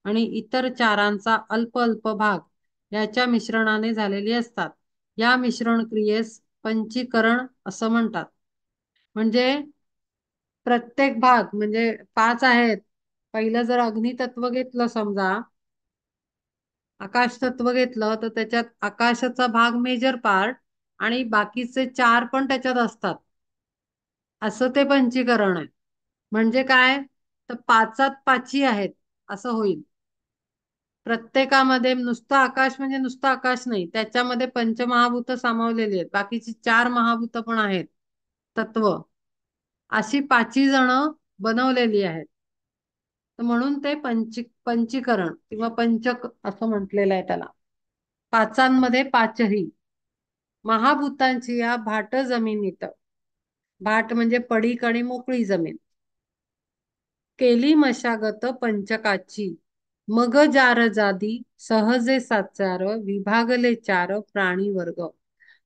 आणि इतर चारांचा अल्प अल्प भाग याच्या मिश्रणाने झालेली असतात या मिश्रण क्रियेस पंचीकरण असं म्हणतात म्हणजे प्रत्येक भाग म्हणजे पाच आहेत पहिलं जर अग्नितत्व घेतलं समजा आकाश तत्व घेतलं तर त्याच्यात आकाशाचा भाग मेजर पार्ट आणि बाकीचे चार पण त्याच्यात असतात, असं ते पंचीकरण आहे. म्हणजे काय, तर पाचात पाची आहेत असं होईल. प्रत्येकामध्ये नुसतं आकाश म्हणजे नुसतं आकाश नाही, त्याच्यामध्ये पंचमहाभूत सामावलेली आहेत, बाकीची चार महाभूत पण आहेत, तत्व. अशी पाची जण बनवलेली आहेत. तर म्हणून ते पंचीकरण किंवा पंचक असं म्हटलेलं आहे त्याला. पाचांमध्ये पाचही महाभूतांची या भाट जमिनीत, भाट म्हणजे पडीक आणि मोकळी जमीन, केली मशागत पंचकाची, मग जार जादी सहजे साचार, विभागले चार प्राणी वर्ग.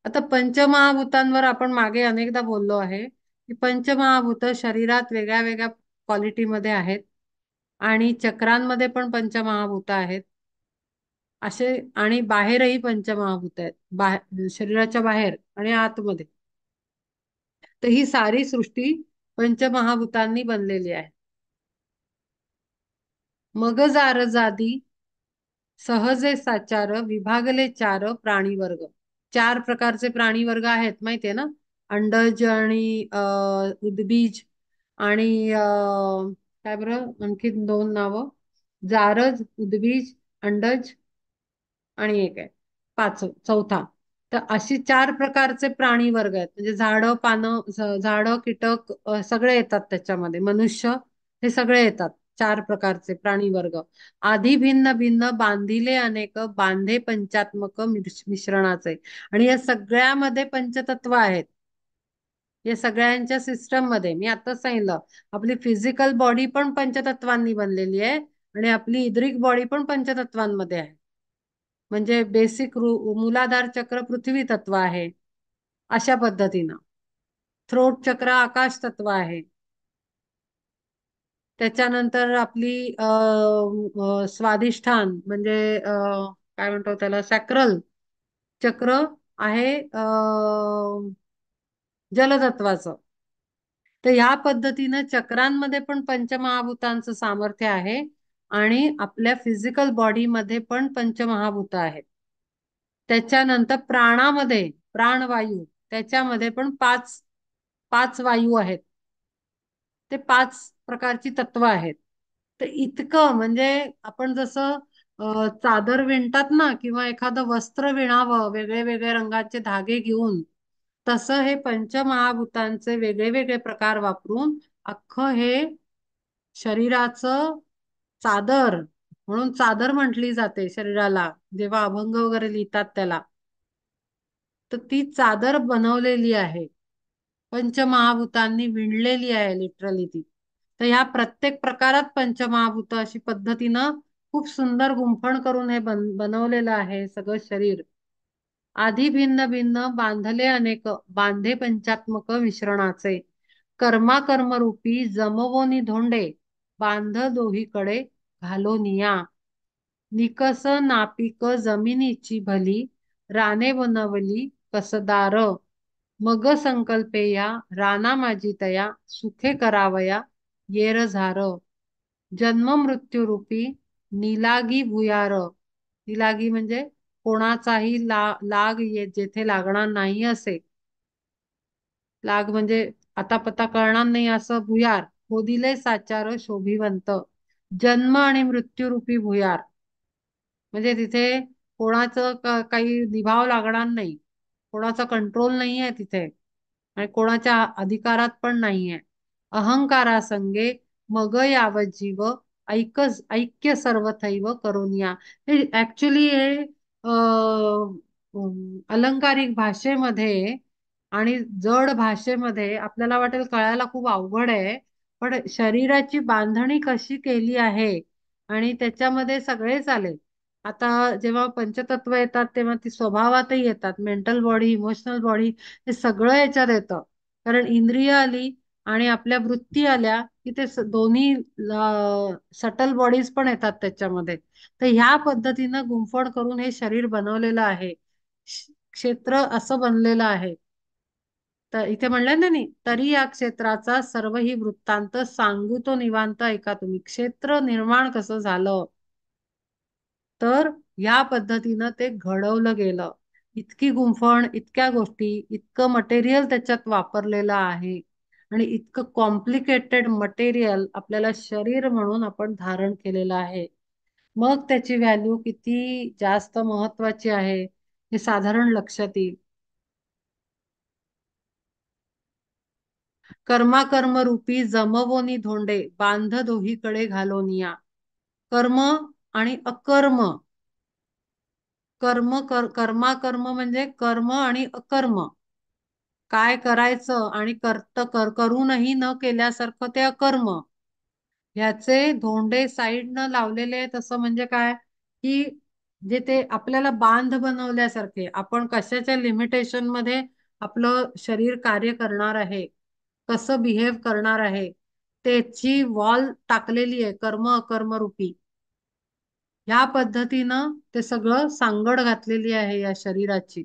आता पंचमहाभूतांवर आपण मागे अनेकदा बोललो आहे की पंचमहाभूत शरीरात वेगळ्या वेगळ्या क्वालिटीमध्ये आहेत, आणि चक्रांमध्ये पण पंचमहाभूत आहेत असे, आणि बाहेरही पंचमहाभूत आहेत, शरीराच्या बाहेर आणि आतमध्ये. तर ही सारी सृष्टी पंचमहाभूतांनी बनलेली आहे. मग जार जादी सहजे साचार, विभागले चार प्राणी वर्ग. चार प्रकारचे प्राणी वर्ग आहेत माहितीये ना, अंडज आणि उद्बीज आणि काय बरं, आणखी दोन नावं, जारज, उद्बीज, अंडज, आणि एक आहे चौथा. तर अशी चार प्रकारचे प्राणी वर्ग आहेत, म्हणजे झाडं, पानं, झाडं, कीटक सगळे येतात त्याच्यामध्ये, मनुष्य, हे सगळे येतात. चार प्रकारचे प्राणी वर्ग. आधी भिन्न भिन्न, बांधिले अनेक, बांधे पंचात्मक मिश्रणाचे. आणि या सगळ्यामध्ये पंचतत्व आहेत. या सगळ्यांच्या सिस्टम मध्ये मी आताच सांगितलं, आपली फिजिकल बॉडी पण पंचतत्वांनी बनलेली आहे, आणि आपली इद्रिक बॉडी पण पंचतत्वांमध्ये आहे. म्हणजे बेसिक मूलाधार चक्र पृथ्वी तत्व आहे अशा पद्धतीनं. थ्रोट चक्र आकाश तत्व आहे. त्याच्यानंतर आपली स्वादिष्ठान म्हणजे काय म्हणतो त्याला, सॅक्रल चक्र आहे जलतत्वाचं. तर या पद्धतीनं चक्रांमध्ये पण पंचमहाभूतांचं सामर्थ्य आहे, आणि आपल्या फिजिकल बॉडीमध्ये पण पंचमहाभूत आहेत. त्याच्यानंतर प्राणामध्ये, प्राणवायू, त्याच्यामध्ये पण पाच पाच वायू आहेत. ते पाच प्रकारची तत्व आहेत. तर इतकं म्हणजे आपण जसं चादर विणतात ना, किंवा एखादं वस्त्र विणावं वेगळे वेगळे रंगाचे धागे घेऊन, तसं हे पंचमहाभूतांचे वेगळे वेगळे प्रकार वापरून अख्खं हे शरीराचं चादर, म्हणून चादर म्हटली जाते शरीराला जेव्हा अभंग वगैरे लिहितात त्याला. तर ती चादर बनवलेली आहे, पंचमहाभूतांनी विणलेली आहे लिटरली ती. तर ह्या प्रत्येक प्रकारात पंचमहाभूत अशी पद्धतीनं खूप सुंदर गुंफण करून हे बनवलेलं आहे सगळं शरीर. आधी भिन्न भिन्न, बांधले अनेक, बांधे पंचात्मक मिश्रणाचे, कर्मा कर्म रूपी जमवोनी धोंडे, बांध दोहीकडे घालोनिया. निकस नापिक जमिनीची भली, राने बनवली कसदार, मग संकल्पेया राना माझी तया, सुखे करावया येर झार. जन्म मृत्यू रूपी निलागी भुयार, निलागी म्हणजे कोणाचाही लाग जेथे लागणार नाही असे, लाग म्हणजे आता पता कळणार नाही असं भुयार, खोदिले साचार शोभिवंत. जन्म आणि मृत्यू रूपी भुयार म्हणजे तिथे कोणाचं काही निभाव लागणार नाही, कोणाचा कंट्रोल नाही आहे तिथे, आणि कोणाच्या अधिकारात पण नाहीये. अहंकारासंगे मग याव जीव, ऐक्य सर्वथैव करोनिया. हे ऍक्च्युली हे अलंकारिक भाषेमध्ये आणि जड भाषेमध्ये आपल्याला वाटेल कळायला खूप अवघड आहे, पण शरीराची बांधणी कशी केली आहे आणि त्याच्यामध्ये सगळेच आले. आता जेव्हा पंचतत्व येतात तेव्हा ती स्वभावातही येतात, मेंटल बॉडी, इमोशनल बॉडी, हे सगळं याच्यात येतं. कारण इंद्रिय आली आणि आपल्या वृत्ती आल्या की ते दोन्ही सटल बॉडीज पण येतात त्याच्यामध्ये. तर ह्या पद्धतीनं गुंफण करून हे शरीर बनवलेलं आहे, क्षेत्र असं बनलेलं आहे. तर इथे म्हणलं ना, नाही तरी या क्षेत्राचा सर्व ही वृत्तांत सांगू तो निवांत ऐका तुम्ही. क्षेत्र निर्माण कसं झालं, तर या पद्धतीनं ते घडवलं गेलं. इतकी गुंफण, इतक्या गोष्टी, इतकं मटेरियल त्याच्यात वापरलेलं आहे आणि इतकं कॉम्प्लिकेटेड मटेरियल आपल्याला शरीर म्हणून आपण धारण केलेलं आहे. मग त्याची व्हॅल्यू किती जास्त महत्वाची आहे हे साधारण लक्षात येईल. कर्मा रूपी जमवोनी धोंडे बांध दोहीकडे घालोनिया. कर्म आणि अकर्म. कर्म म्हणजे कर्म आणि अकर्म. काय करायचं आणि करूनही न केल्यासारखं ते अकर्म. ह्याचे धोंडे साईडनं लावलेले आहेत असं म्हणजे काय, की जे ते आपल्याला बांध बनवल्यासारखे, आपण कशाच्या लिमिटेशन मध्ये आपलं शरीर कार्य करणार आहे, कसं बिहेव करणार आहे, त्याची वॉल टाकलेली आहे कर्म अकर्म रूपी. ह्या पद्धतीनं ते सगळं सांगड घातलेली आहे या शरीराची.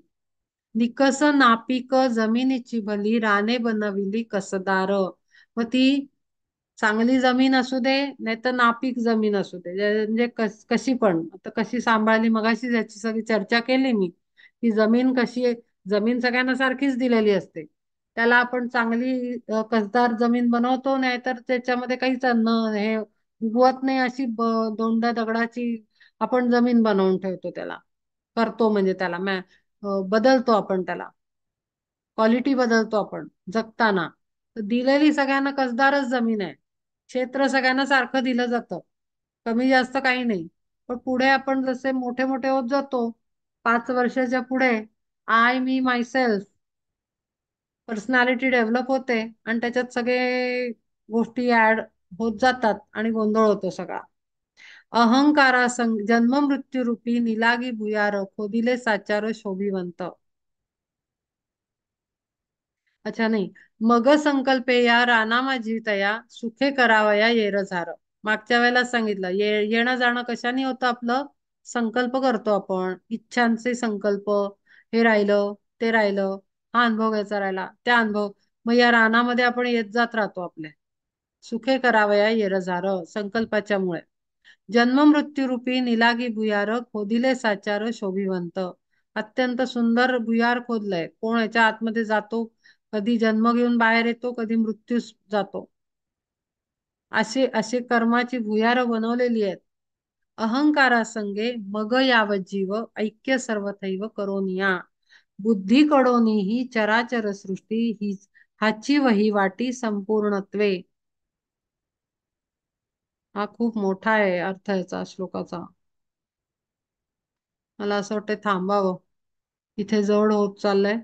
निकस नापिक जमिनीची भली राने बनविली कसदार. मग ती चांगली जमीन असू दे नाही तर नापीक जमीन असू दे, म्हणजे कशी पण आता कशी सांभाळली, मगाशी याची सगळी चर्चा केली मी, की जमीन कशी आहे. जमीन सगळ्यांना सारखीच दिलेली असते. त्याला आपण चांगली कसदार जमीन बनवतो, नाही तर त्याच्यामध्ये काहीच अन्न हे उगवत नाही, अशी दोंड दगडाची आपण जमीन बनवून ठेवतो त्याला. करतो म्हणजे त्याला बदलतो आपण त्याला, क्वालिटी बदलतो आपण जगताना. तर दिलेली सगळ्यांना कसदारच जमीन आहे. क्षेत्र सगळ्यांना सारखं दिलं जातं, कमी जास्त काही नाही. पण पुढे आपण जसे मोठे मोठे होत जातो, 5 वर्षाच्या पुढे I me myself personality develop होते आणि त्याच्यात सगळे गोष्टी ऍड होत जातात आणि गोंधळ होतो सगळा. अहंकारा जन्म मृत्यू रूपी निलागी भुयार खोदिले साचार शोभिवंत. अच्छा नाही. मग संकल्पे या रानामा जीतया सुखे करावया येर झार. मागच्या वेळेला सांगितलं येणं जाणं कशाने होतं आपलं, संकल्प करतो आपण, इच्छांचे संकल्प. हे राहिलं ते राहिलं, हा अनुभव घ्यायचा राहिला त्या अनुभव. मग या रानामध्ये आपण येत जात राहतो आपल्या. सुखे करावया येर झार संकल्पाच्या मुळे. जन्म मृत्यू रूपी निलागी भुयार खोदिले साचार शोभिवंत. अत्यंत सुंदर भुयार खोदलंय, कोण याच्या आतमध्ये जातो, कधी जन्म घेऊन बाहेर येतो, कधी मृत्यूस जातो. असे असे कर्माची भुयार बनवलेली आहेत. अहंकारा संगे मग यावत जीव ऐक्य सर्वथैव करोनिया. बुद्धी कडोनी ही चराचर सृष्टी ही हाची वहिवाटी संपूर्णत्वे. हा खूप मोठा आहे अर्थ याचा श्लोकाचा. मला असं वाटतं थांबावं, इथे जवळ होत चाललंय.